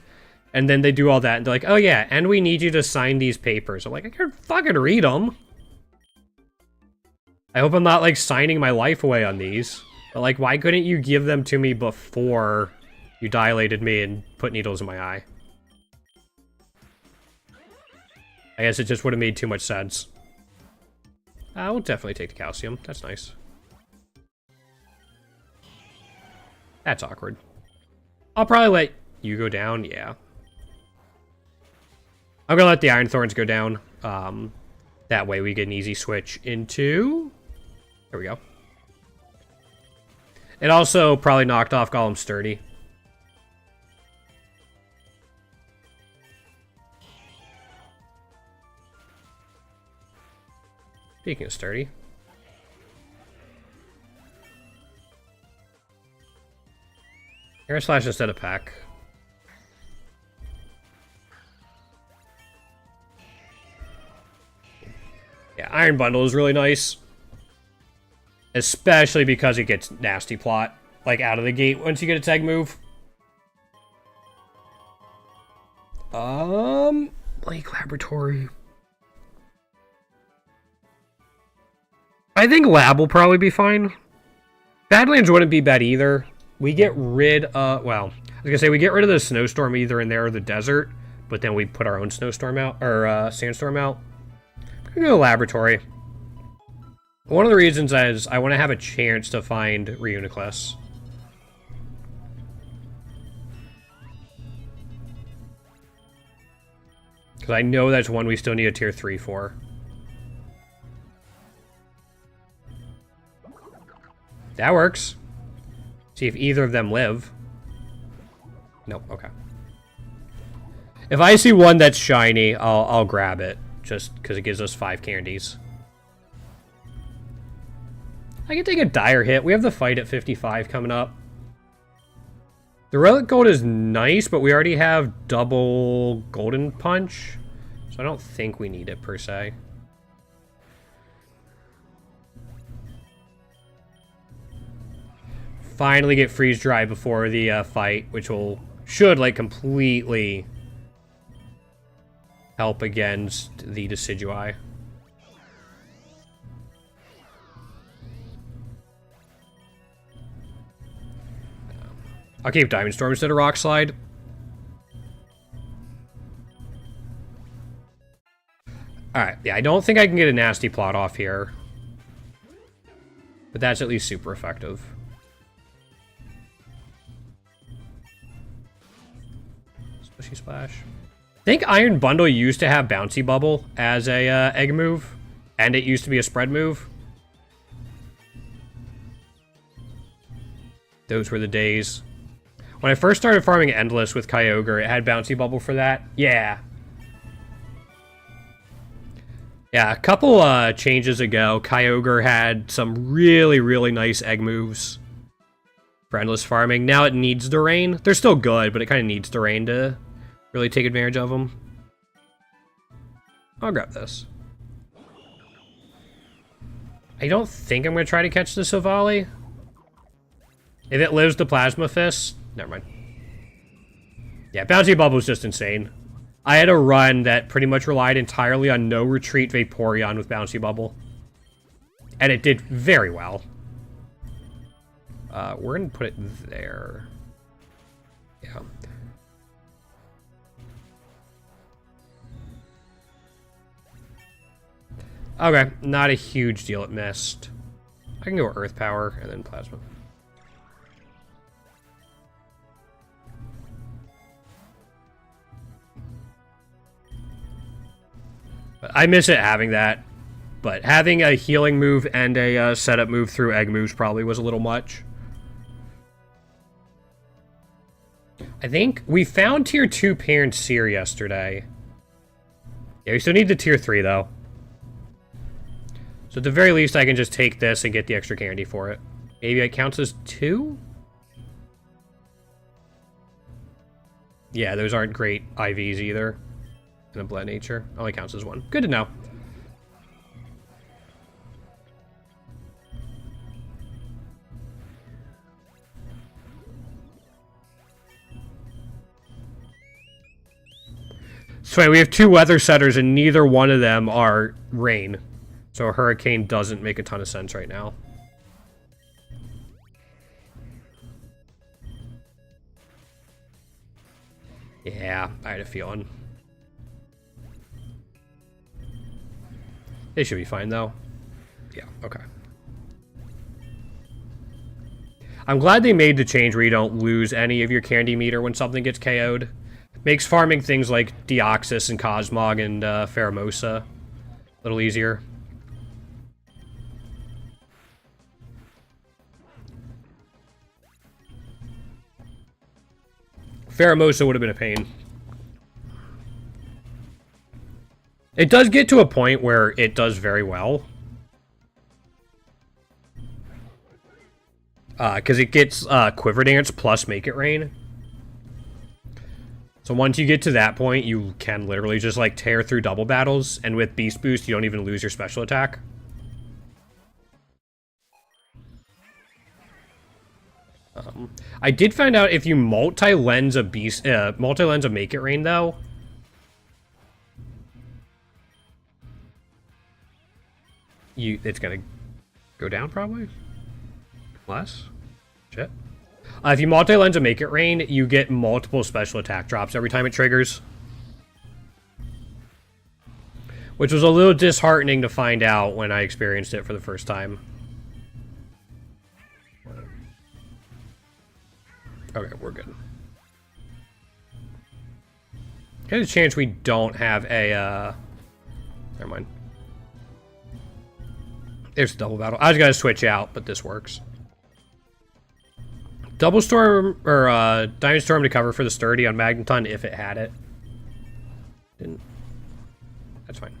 And then they do all that and they're like, oh yeah, and we need you to sign these papers. I'm like, I can't fucking read them. I hope I'm not, like, signing my life away on these. But, like, why couldn't you give them to me before you dilated me and put needles in my eye? I guess it just would have made too much sense. I'll definitely take the calcium. That's nice. That's awkward. I'll probably let you go down, yeah. I'm gonna let the Iron Thorns go down. That way we get an easy switch into... There we go. It also probably knocked off Golem Sturdy. Speaking of Sturdy. Air Slash instead of Pack. Yeah, Iron Bundle is really nice. Especially because it gets Nasty Plot, like, out of the gate once you get a tag move. Lake Laboratory. I think Lab will probably be fine. Badlands wouldn't be bad either. We get rid of, well, I was gonna say we get rid of the snowstorm either in there or the desert, but then we put our own snowstorm out, or sandstorm out. I'm gonna go Laboratory. One of the reasons is I want to have a chance to find Reuniclus. Because I know that's one we still need a tier 3 for. That works. See if either of them live. Nope, okay. If I see one that's shiny, I'll grab it. Just because it gives us 5 candies. I can take a dire hit. We have the fight at 55 coming up. The Relic Gold is nice, but we already have double Golden Punch. So I don't think we need it per se. finally get freeze dry before the fight, which should like completely help against the Decidueye. I'll keep Diamond Storm instead of Rock Slide. Alright, yeah, I don't think I can get a nasty plot off here. But that's at least super effective. Splishy Splash. I think Iron Bundle used to have Bouncy Bubble as a egg move. And it used to be a spread move. Those were the days. When I first started farming Endless with Kyogre, it had Bouncy Bubble for that. Yeah. Yeah, a couple changes ago, Kyogre had some really, really nice egg moves for Endless farming. Now it needs the rain. They're still good, but it kind of needs the rain to really take advantage of them. I'll grab this. I don't think I'm going to try to catch the Savali. If it lives the Plasma Fist, never mind. Yeah, Bouncy Bubble is just insane. I had a run that pretty much relied entirely on no retreat Vaporeon with Bouncy Bubble. And it did very well. We're going to put it there. Yeah. Okay, not a huge deal it missed. I can go Earth Power and then Plasma. I miss it having that, but having a healing move and a setup move through egg moves probably was a little much. I think we found tier 2 Parent Seer yesterday. Yeah, we still need the tier 3 though. So at the very least I can just take this and get the extra candy for it. Maybe it counts as 2? Yeah, those aren't great IVs either. In a Blend Nature. Only counts as 1. Good to know. So we have 2 weather setters and neither one of them are rain. So a Hurricane doesn't make a ton of sense right now. Yeah, I had a feeling. They should be fine, though. Yeah, okay. I'm glad they made the change where you don't lose any of your candy meter when something gets KO'd. Makes farming things like Deoxys and Cosmog and Pheromosa a little easier. Pheromosa would have been a pain. It does get to a point where it does very well. Because it gets Quiver Dance plus Make It Rain. So once you get to that point, you can literally just like tear through double battles. And with Beast Boost, you don't even lose your special attack. I did find out if you multi-lens a Make It Rain though, it's gonna go down probably? Less? Shit. If you multi-lens a Make It Rain, you get multiple special attack drops every time it triggers. Which was a little disheartening to find out when I experienced it for the first time. Okay, we're good. There's a chance we don't have a, never mind. There's a double battle. I was gonna switch out, but this works. Double Storm, or Diamond Storm to cover for the Sturdy on Magneton if it had it. Didn't. That's fine.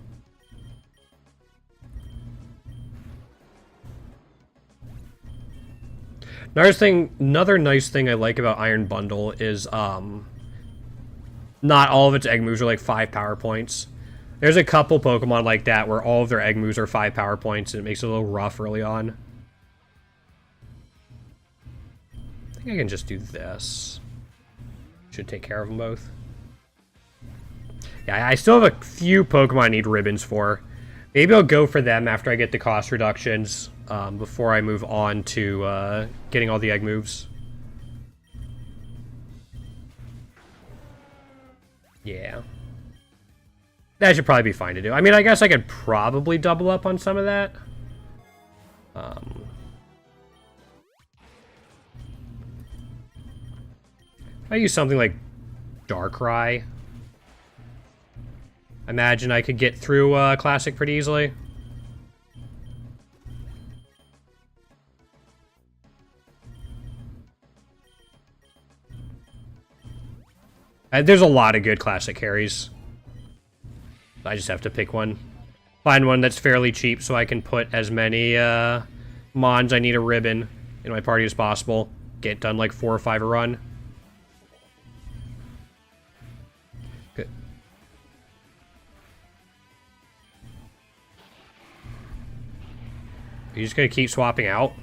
Another nice thing I like about Iron Bundle is not all of its egg moves are like 5 power points. There's a couple Pokemon like that where all of their egg moves are 5 power points and it makes it a little rough early on. think I can just do this. Should take care of them both. Yeah, I still have a few Pokemon I need ribbons for. Maybe I'll go for them after I get the cost reductions, before I move on to getting all the egg moves. Yeah. That should probably be fine to do. I mean, I guess I could probably double up on some of that. I use something like Darkrai. Imagine I could get through Classic pretty easily. There's a lot of good Classic carries. I just have to pick one. Find one that's fairly cheap so I can put as many Mons I need a ribbon in my party as possible. Get done like 4 or 5 a run. Good. Are you just gonna keep swapping out?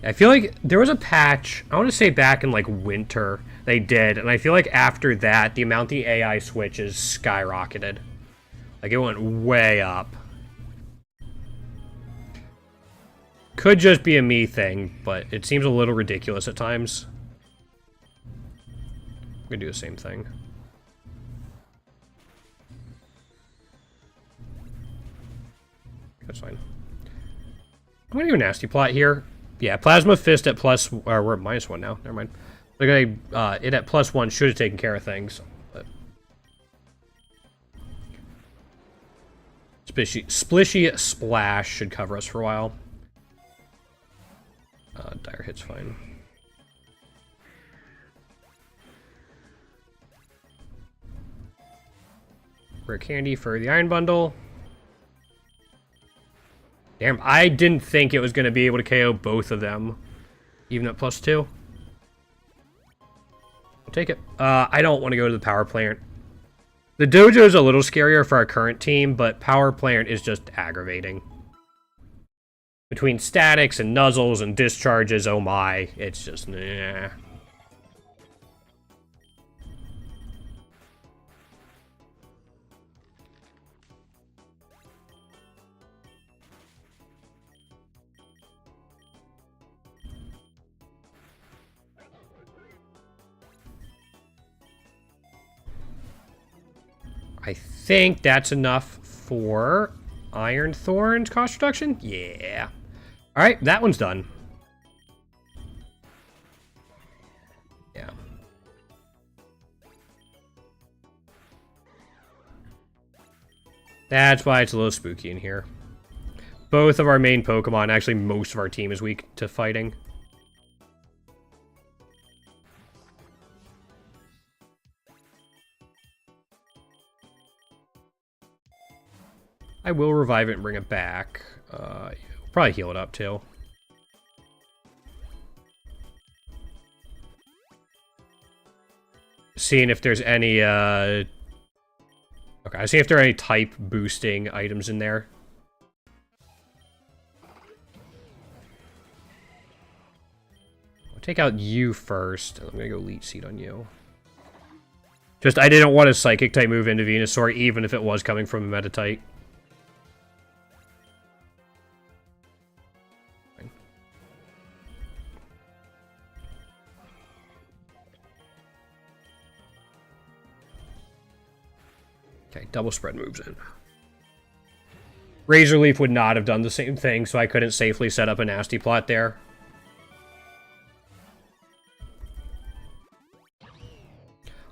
I feel like there was a patch, I want to say back in like winter, they did, and I feel like after that, the amount the AI switches skyrocketed. Like it went way up. Could just be a me thing, but it seems a little ridiculous at times. I'm gonna do the same thing. That's fine. I'm gonna do a nasty plot here. Yeah, Plasma Fist at plus, or we're at -1 now. Never mind. Like it at +1 should have taken care of things. But Splishy Splash should cover us for a while. Dire Hit's fine. Rare Candy for the Iron Bundle. Damn, I didn't think it was going to be able to KO both of them. Even at +2. I'll take it. I don't want to go to the Power Plant. The Dojo is a little scarier for our current team, but Power Plant is just aggravating. Between statics and nuzzles and discharges, oh my, it's just, nah. I think that's enough for Iron Thorn's cost reduction? Yeah. Alright, that one's done. Yeah. That's why it's a little spooky in here. Both of our main Pokemon, actually most of our team is weak to fighting. I will revive it and bring it back. Probably heal it up too. Seeing if there's any, okay, see if there are any type boosting items in there. I'll take out you first. I'm gonna go Leech Seed on you. Just, I didn't want a Psychic type move into Venusaur, even if it was coming from a Meta-type. Okay, double spread moves in. Razor Leaf would not have done the same thing, so I couldn't safely set up a nasty plot there.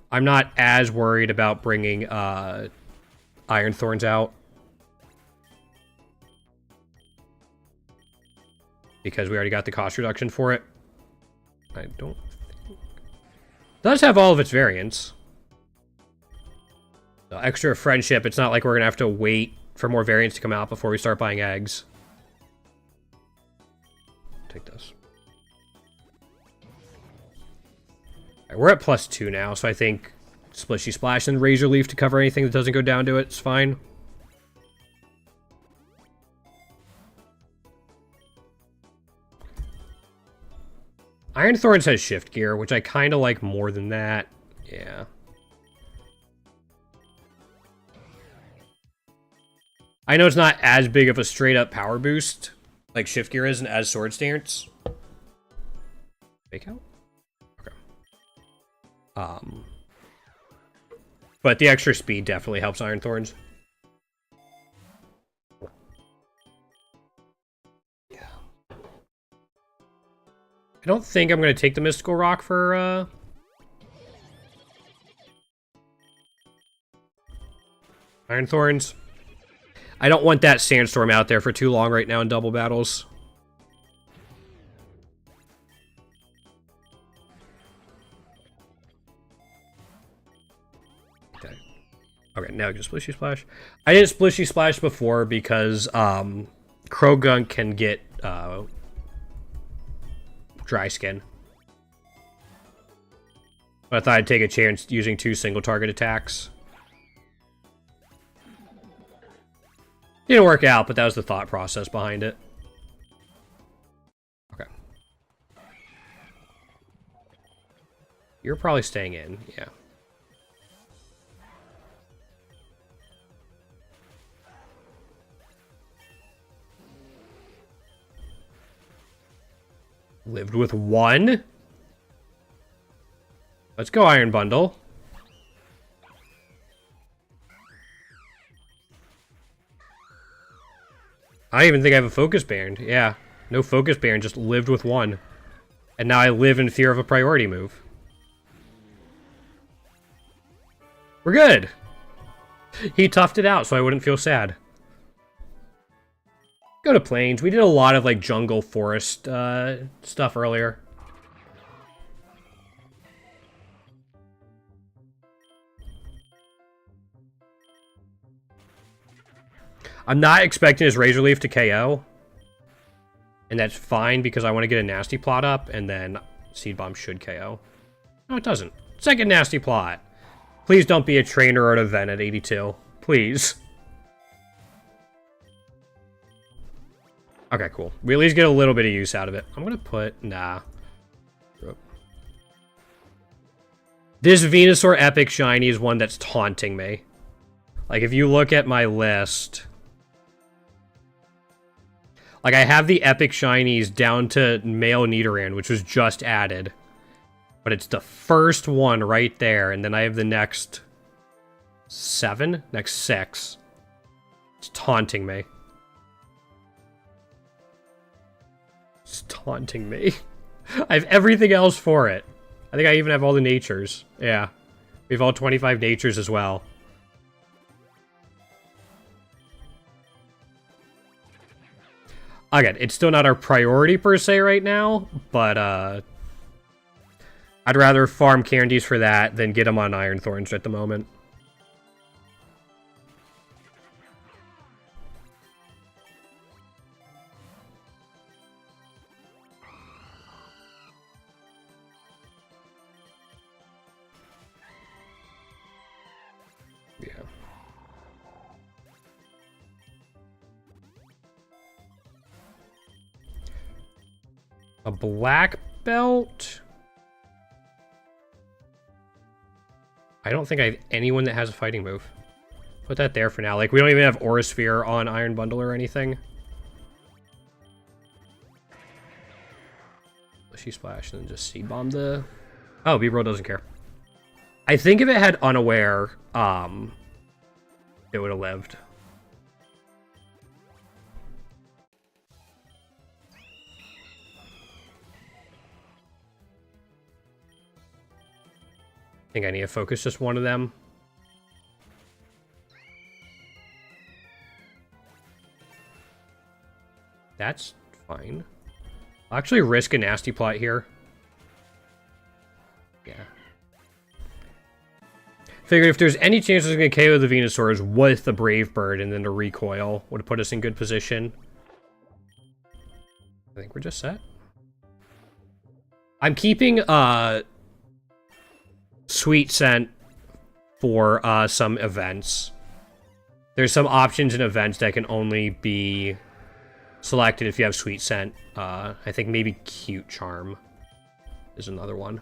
I'm not as worried about bringing Iron Thorns out, because we already got the cost reduction for it. I don't think... It does have all of its variants. So extra friendship, it's not like we're gonna have to wait for more variants to come out before we start buying eggs. Take this. Right, we're at +2 now, so I think Splishy Splash and Razor Leaf to cover anything that doesn't go down to it is fine. Iron Thorns has shift gear, which I kind of like more than that. Yeah. I know it's not as big of a straight-up power boost, like shift gear isn't as sword stance. Fake out? Okay. But the extra speed definitely helps Iron Thorns. Yeah. I don't think I'm going to take the Mystical Rock for, Iron Thorns. I don't want that Sandstorm out there for too long right now in double battles. Okay. Okay, now I can Splishy Splash. I didn't Splishy Splash before because Krogunk can get dry skin. But I thought I'd take a chance using 2 single target attacks. Didn't work out, but that was the thought process behind it. Okay. You're probably staying in, yeah. Lived with 1. Let's go, Iron Bundle. I don't even think I have a Focus Band. Yeah, no Focus Band, just lived with 1. And now I live in fear of a priority move. We're good! He toughed it out so I wouldn't feel sad. Go to Plains. We did a lot of, like, jungle forest stuff earlier. I'm not expecting his Razor Leaf to KO. And that's fine because I want to get a Nasty Plot up, and then Seed Bomb should KO. No, it doesn't. Second Nasty Plot. Please don't be a trainer or an event at 82. Please. Okay, cool. We at least get a little bit of use out of it. I'm going to put... Nah. This Venusaur Epic Shiny is one that's taunting me. Like, if you look at my list... Like, I have the Epic Shinies down to Male Nidoran, which was just added. But it's the first one right there, and then I have the next 7? Next 6. It's taunting me. It's taunting me. I have everything else for it. I think I even have all the natures. Yeah. We have all 25 natures as well. Again, it's still not our priority per se right now, but I'd rather farm candies for that than get them on Iron Thorns at the moment. Yeah. A black belt? I don't think I have anyone that has a fighting move. Put that there for now. Like, we don't even have Aura Sphere on Iron Bundle or anything. She Splash and then just Seed Bomb the... Oh, B-Bro doesn't care. I think if it had Unaware, it would have lived. I think I need to focus just one of them. That's fine. I'll actually risk a Nasty Plot here. Yeah. Figured if there's any chance I was going to KO the Venusaurs with the Brave Bird and then the recoil would have put us in good position. I think we're just set. I'm keeping Sweet Scent for some events. There's some options in events that can only be selected if you have Sweet Scent. I think maybe Cute Charm. is another one.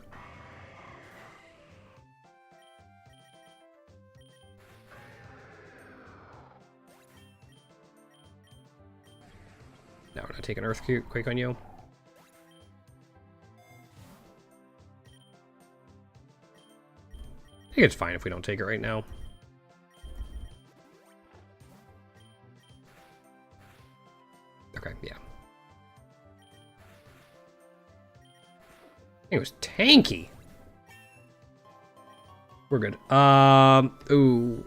Now we're gonna take an earthquake on you. I think it's fine if we don't take it right now. Okay, yeah. It was tanky. We're good. Ooh.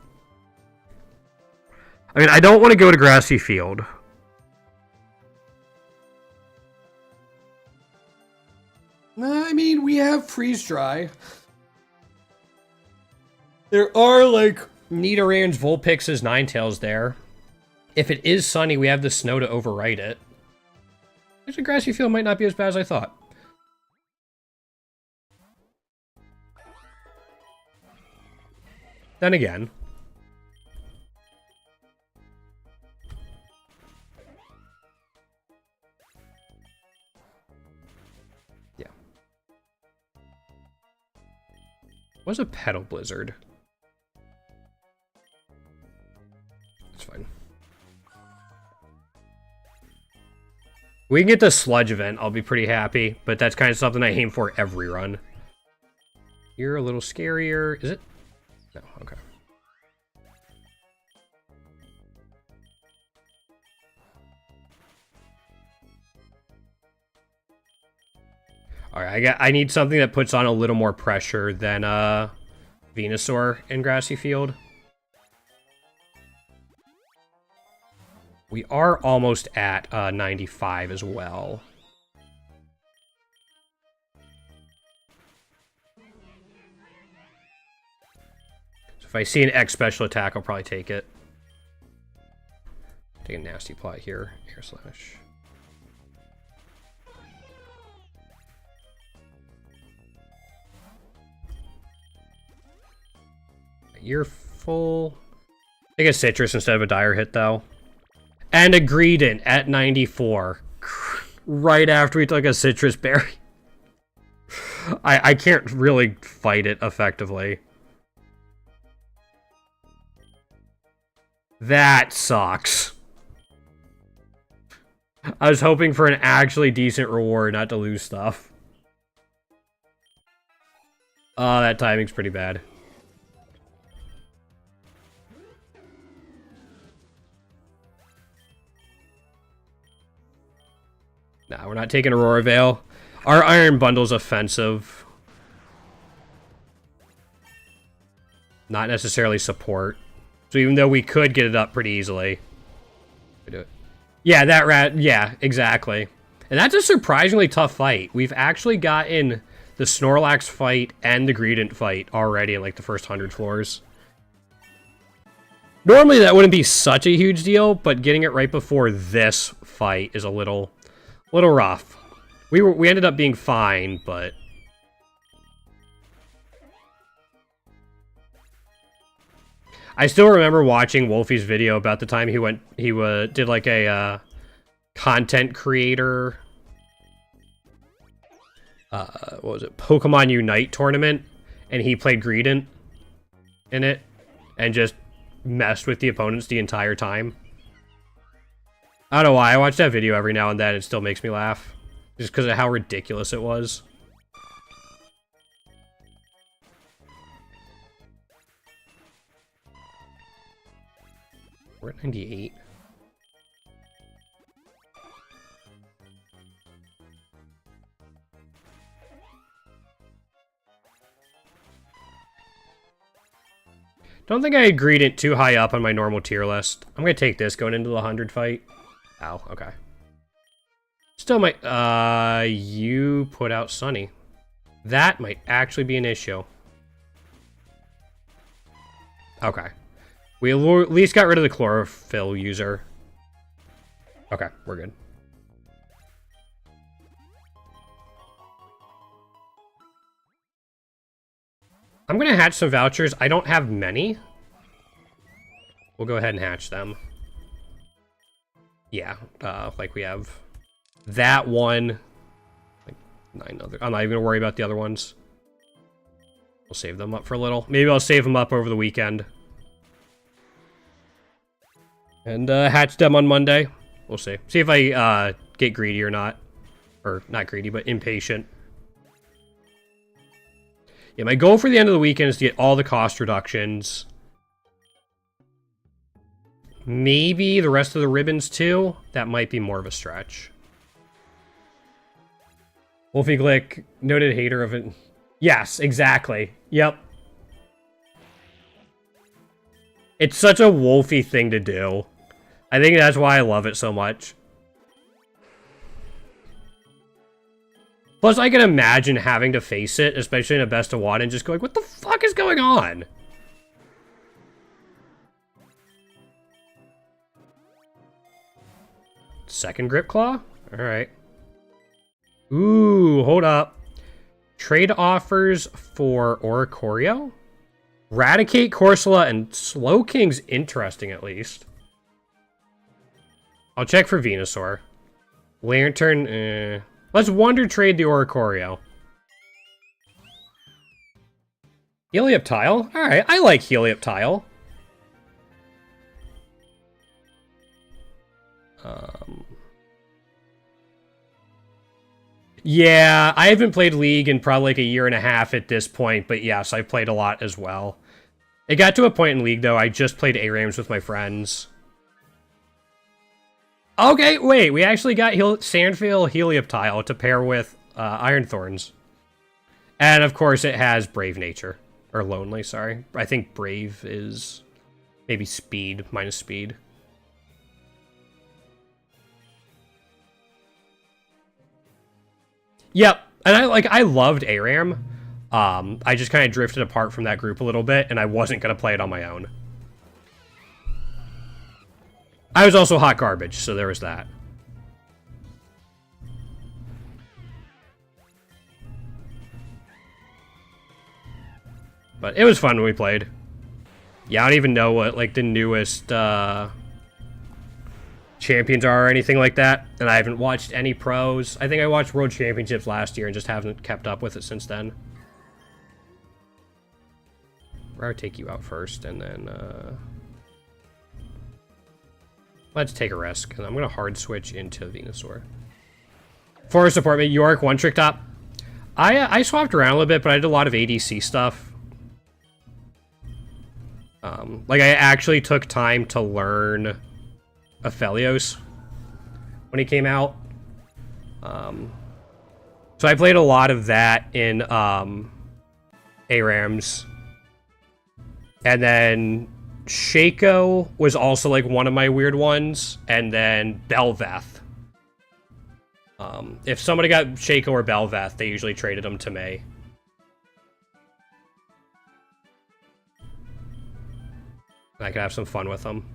I mean, I don't want to go to grassy field. I mean, we have freeze dry. There are, like, Nidorans, Vulpixes, Ninetales there. If it is sunny, we have the snow to override it. Actually, grassy field might not be as bad as I thought. Then again. Yeah. What's a Petal Blizzard? It's fine. We can get the Sludge event, I'll be pretty happy, but that's kind of something I aim for every run. You're a little scarier. Is it? No, okay. Alright, I need something that puts on a little more pressure than Venusaur in Grassy Field. We are almost at 95 as well. So if I see an X special attack, I'll probably take it. Take a nasty plot here. Air slash. You're full. Take a Citrus instead of a Dire Hit, though. And a Greedent at 94. Right after we took a Citrus Berry. I can't really fight it effectively. That sucks. I was hoping for an actually decent reward, not to lose stuff. Oh, that timing's pretty bad. Nah, we're not taking Aurora Veil. Our Iron Bundle's offensive. Not necessarily support. So even though we could get it up pretty easily. We do it. Yeah, that rat. Yeah, exactly. And that's a surprisingly tough fight. We've actually gotten the Snorlax fight and the Greedent fight already in like the first 100 floors. Normally that wouldn't be such a huge deal, but getting it right before this fight is a little rough. We ended up being fine, but I still remember watching Wolfie's video about the time he did like a content creator what was it, Pokemon Unite tournament, and he played Greedent in it and just messed with the opponents the entire time. I don't know why, I watch that video every now and then, it still makes me laugh. Just because of how ridiculous it was. We're at 98. Don't think I agreed it too high up on my normal tier list. I'm gonna take this going into the 100 fight. Ow, okay. Still might, you put out Sunny. That might actually be an issue. Okay. We at least got rid of the chlorophyll user. Okay, we're good. I'm gonna hatch some vouchers. I don't have many. We'll go ahead and hatch them. Yeah, like we have that one, like 9 other. I'm not even gonna worry about the other ones. We'll save them up for a little. Maybe I'll save them up over the weekend. And hatch them on Monday. We'll see. See if I get greedy or not. Or not greedy, but impatient. Yeah, my goal for the end of the weekend is to get all the cost reductions. Maybe the rest of the ribbons too. That might be more of a stretch. Wolfie Glick, noted hater of it. Yes, exactly. Yep. It's such a Wolfie thing to do. I think that's why I love it so much. Plus, I can imagine having to face it, especially in a best of one, and just going, what the fuck is going on? Second Grip Claw? Alright. Ooh, hold up. Trade offers for Oricorio? Raticate, Corsola, and Slowking's interesting, at least. I'll check for Venusaur. Lantern, Let's Wonder Trade the Oricorio. Helioptile? Alright, I like Helioptile. Yeah, I haven't played League in probably like a year and a half at this point, but yes, I've played a lot as well. It got to a point in League, though, I just played ARAMs with my friends. Okay, wait, we actually got Sandvale Helioptile to pair with Iron Thorns. And, of course, it has Brave Nature. Or Lonely, sorry. I think Brave is maybe Speed, minus Speed. Yep, and I loved ARAM. I just kind of drifted apart from that group a little bit, and I wasn't going to play it on my own. I was also hot garbage, so there was that. But it was fun when we played. Yeah, I don't even know what, like, the newest, champions are or anything like that, and I haven't watched any pros. I think I watched World Championships last year and just haven't kept up with it since then. I'll take you out first, and then, let's take a risk, and I'm going to hard switch into Venusaur. Forest support, York, one trick top. I swapped around a little bit, but I did a lot of ADC stuff. Like, I actually took time to learn Aphelios when he came out. So I played a lot of that in ARAMs. And then Shaco was also like one of my weird ones, and then Belveth. If somebody got Shaco or Belveth, they usually traded them to me. I could have some fun with them.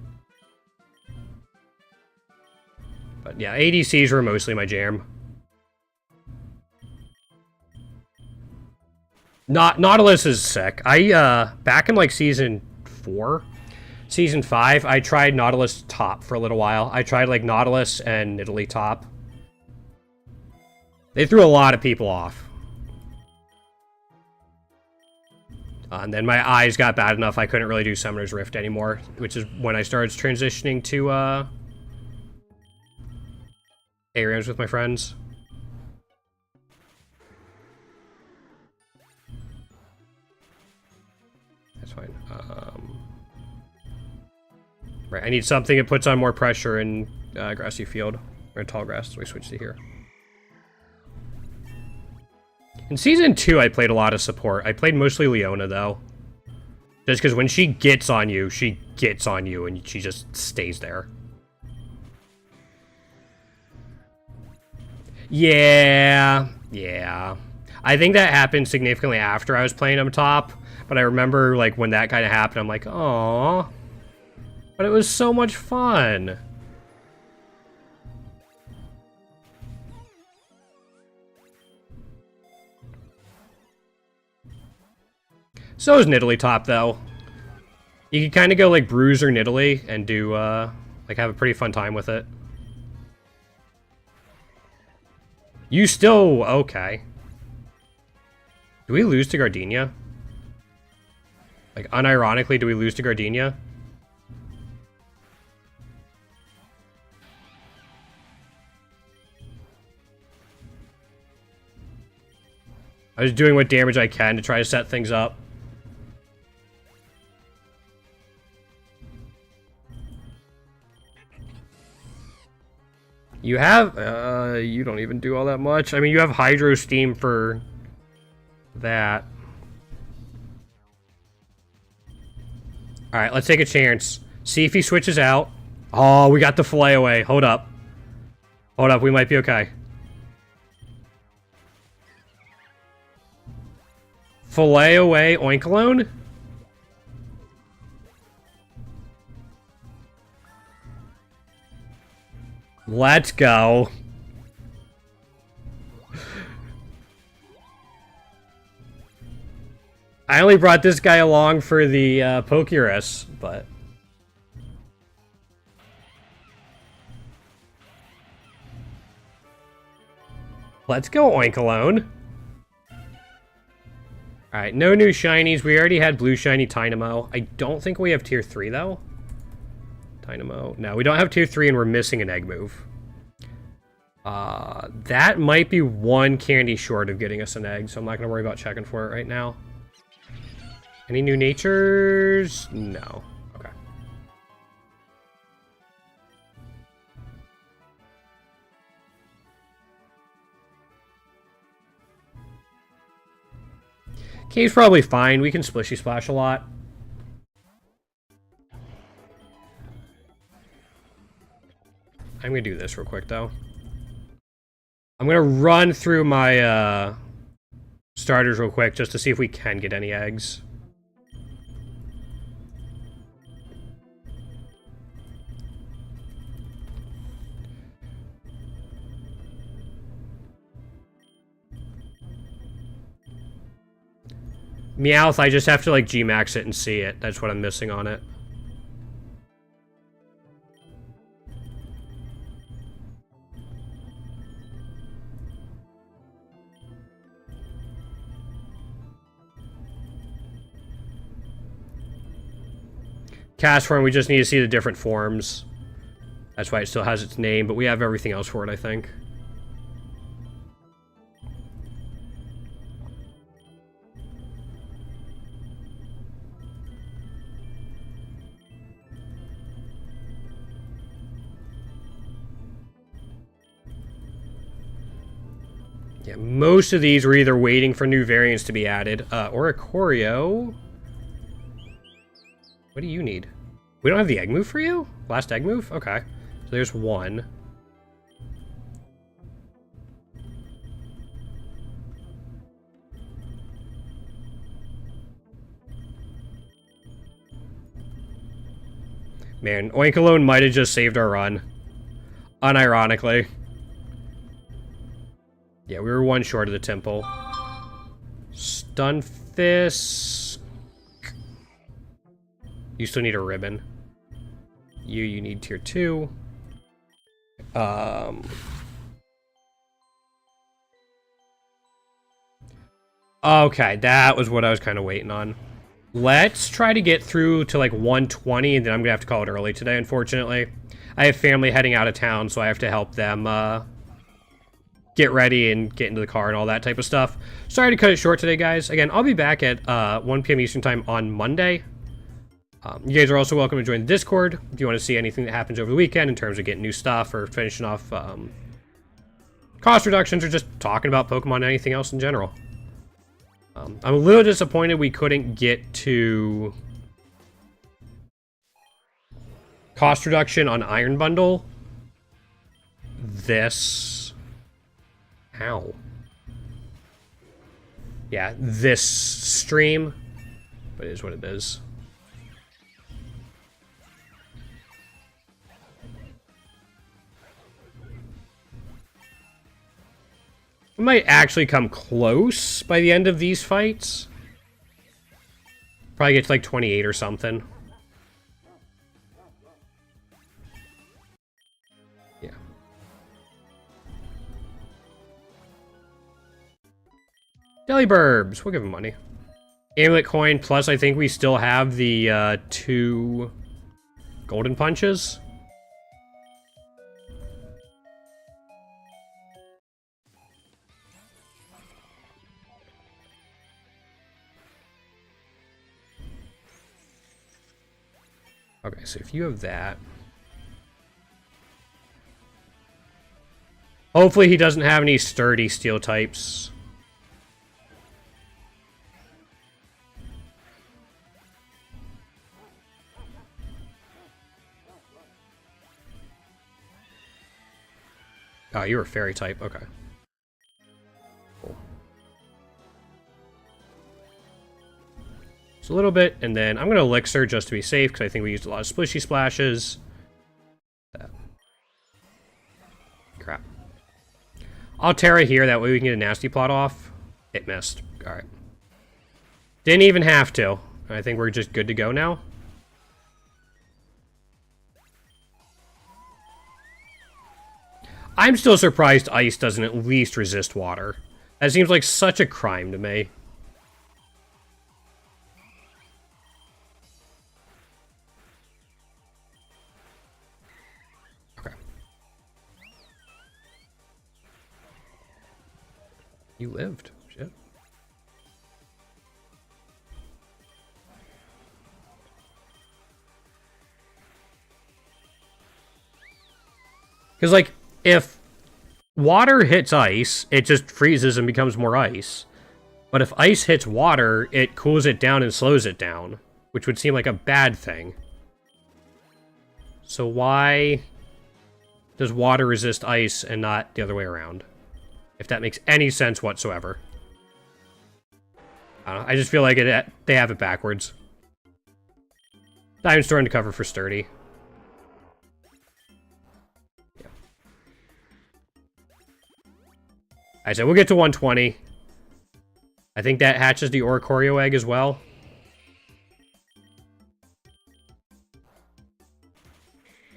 But yeah, ADCs were mostly my jam. Nautilus is sick. Back in like Season 4, Season 5, I tried Nautilus top for a little while. I tried like Nautilus and Nidalee top. They threw a lot of people off. And then my eyes got bad enough I couldn't really do Summoner's Rift anymore, which is when I started transitioning to ARAMs with my friends. That's fine. Right, I need something that puts on more pressure in grassy field, or tall grass, so we switch to here. In Season 2, I played a lot of support. I played mostly Leona, though. Just because when she gets on you, and she just stays there. Yeah. I think that happened significantly after I was playing him top, but I remember, like, when that kind of happened, I'm like, aww. But it was so much fun. So is Nidalee top, though. You can kind of go like Bruise or Nidalee and do, like, have a pretty fun time with it. You still... okay. Do we lose to Gardenia? Like, unironically, do we lose to Gardenia? I was doing what damage I can to try to set things up. You have, you don't even do all that much. I mean, you have Hydro Steam for that. Alright, let's take a chance. See if he switches out. Oh, we got the Fillet away. Hold up. Hold up, we might be okay. Fillet away, Oinkalone? Let's go. I only brought this guy along for the Pokerus, but... Let's go, Oinkalone. Alright, no new shinies. We already had blue shiny Dynamo. I don't think we have tier 3, though. Dynamo. No, we don't have tier 3, and we're missing an egg move. That might be one candy short of getting us an egg, so I'm not going to worry about checking for it right now. Any new natures? No. Okay. Cave's probably fine. We can splishy splash a lot. I'm gonna do this real quick, though. I'm gonna run through my starters real quick just to see if we can get any eggs. Meowth, I just have to, like, G-max it and see it. That's what I'm missing on it. Castform, we just need to see the different forms. That's why it still has its name, but we have everything else for it, I think. Yeah, most of these were either waiting for new variants to be added, or a Choreo. What do you need? We don't have the egg move for you? Last egg move? Okay. So there's one. Man, Oinkalone might have just saved our run. Unironically. Yeah, we were one short of the temple. Stunfisk. You still need a ribbon. You need tier 2. Okay, that was what I was kind of waiting on. Let's try to get through to like 120, and then I'm gonna have to call it early today, unfortunately. I have family heading out of town, so I have to help them get ready and get into the car and all that type of stuff. Sorry to cut it short today, guys. Again, I'll be back at 1 p.m. Eastern Time on Monday. You guys are also welcome to join the Discord if you want to see anything that happens over the weekend in terms of getting new stuff or finishing off cost reductions or just talking about Pokemon and anything else in general. I'm a little disappointed we couldn't get to cost reduction on Iron Bundle this... How? Yeah, this stream, but it is what it is. We might actually come close by the end of these fights. Probably get to like 28 or something. Yeah. Deli Burbs. We'll give him money. Amulet coin, plus I think we still have the 2 golden punches. Okay, so if you have that... Hopefully he doesn't have any sturdy steel types. Oh, you were fairy type. Okay. Cool. Just a little bit, and then I'm going to elixir just to be safe, because I think we used a lot of splishy splashes. Crap. I'll Terra here, that way we can get a nasty plot off. It missed. Alright. Didn't even have to. I think we're just good to go now. I'm still surprised ice doesn't at least resist water. That seems like such a crime to me. Okay. You lived. Shit. Because, like, if water hits ice, it just freezes and becomes more ice. But if ice hits water, it cools it down and slows it down, which would seem like a bad thing. So why does water resist ice and not the other way around? If that makes any sense whatsoever. I don't know, I just feel like they have it backwards. Diamond Storm to cover for sturdy. Alright, so we'll get to 120. I think that hatches the Oricorio egg as well.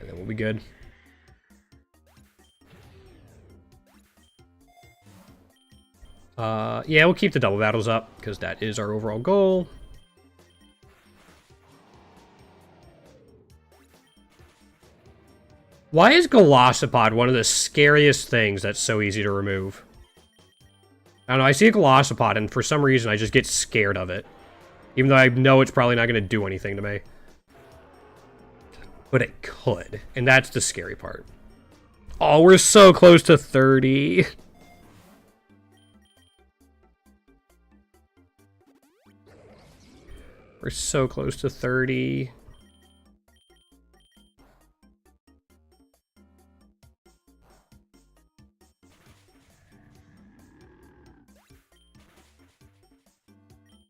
And then we'll be good. Yeah, we'll keep the double battles up, because that is our overall goal. Why is Glossopod one of the scariest things that's so easy to remove? I don't know, I see a Glossopod, and for some reason I just get scared of it. Even though I know it's probably not going to do anything to me. But it could, and that's the scary part. Oh, we're so close to 30. We're so close to 30.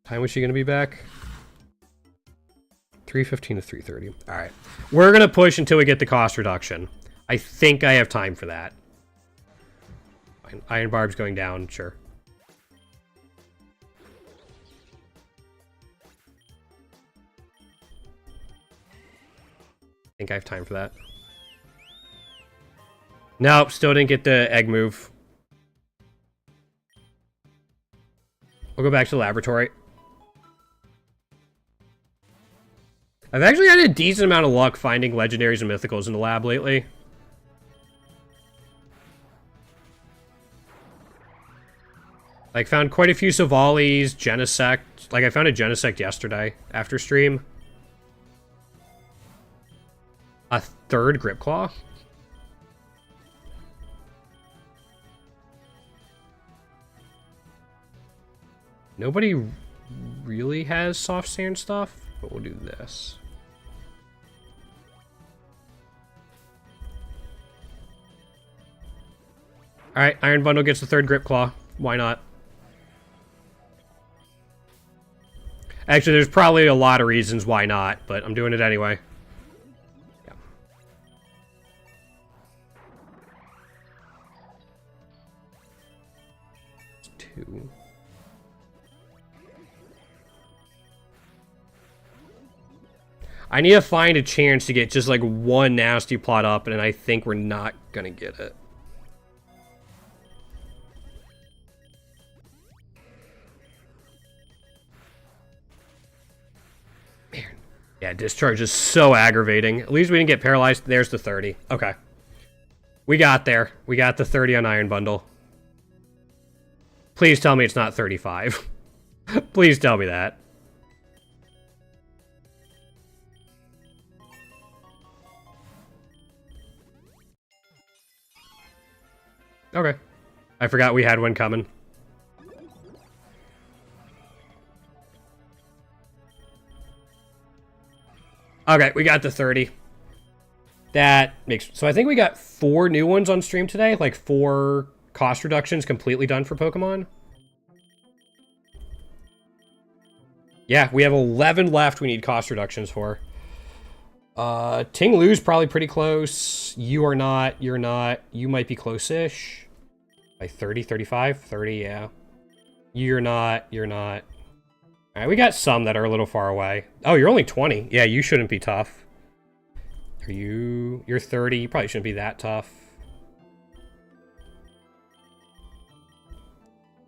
Time was she going to be back? 3:15 to 3:30. Alright. We're going to push until we get the cost reduction. I think I have time for that. Iron Barb's going down, sure. I think I have time for that. Nope, still didn't get the egg move. We'll go back to the laboratory. I've actually had a decent amount of luck finding legendaries and mythicals in the lab lately. Like, found quite a few Savalis, Genesect. Like, I found a Genesect yesterday after stream. A third Grip Claw? Nobody really has soft sand stuff, but we'll do this. Alright, Iron Bundle gets the third Grip Claw. Why not? Actually, there's probably a lot of reasons why not, but I'm doing it anyway. Yeah. It's 2. I need to find a chance to get just like one nasty plot up, and I think we're not gonna get it. Yeah, discharge is so aggravating. At least we didn't get paralyzed. There's the 30. Okay. We got there. We got the 30 on Iron Bundle. Please tell me it's not 35. Please tell me that. Okay. I forgot we had one coming. Okay, we got the 30. That makes... So I think we got 4 new ones on stream today. Like 4 cost reductions completely done for Pokemon. Yeah, we have 11 left we need cost reductions for. Ting Lu's probably pretty close. You are not. You're not. You might be close-ish. By 30, 35? 30, yeah. You're not. You're not. Alright, we got some that are a little far away. Oh, you're only 20. Yeah, you shouldn't be tough. Are you... You're 30. You probably shouldn't be that tough.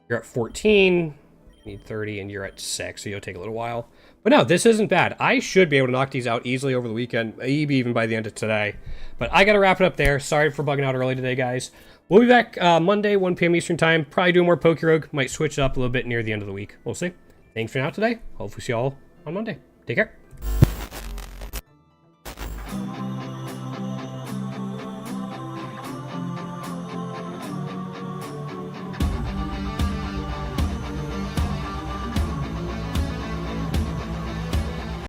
You're at 14. You need 30, and you're at 6, so you'll take a little while. But no, this isn't bad. I should be able to knock these out easily over the weekend, maybe even by the end of today. But I gotta wrap it up there. Sorry for bugging out early today, guys. We'll be back Monday, 1 p.m. Eastern Time. Probably doing more Pokerogue. Might switch it up a little bit near the end of the week. We'll see. Thanks for now today. Hopefully see you all on Monday. Take care.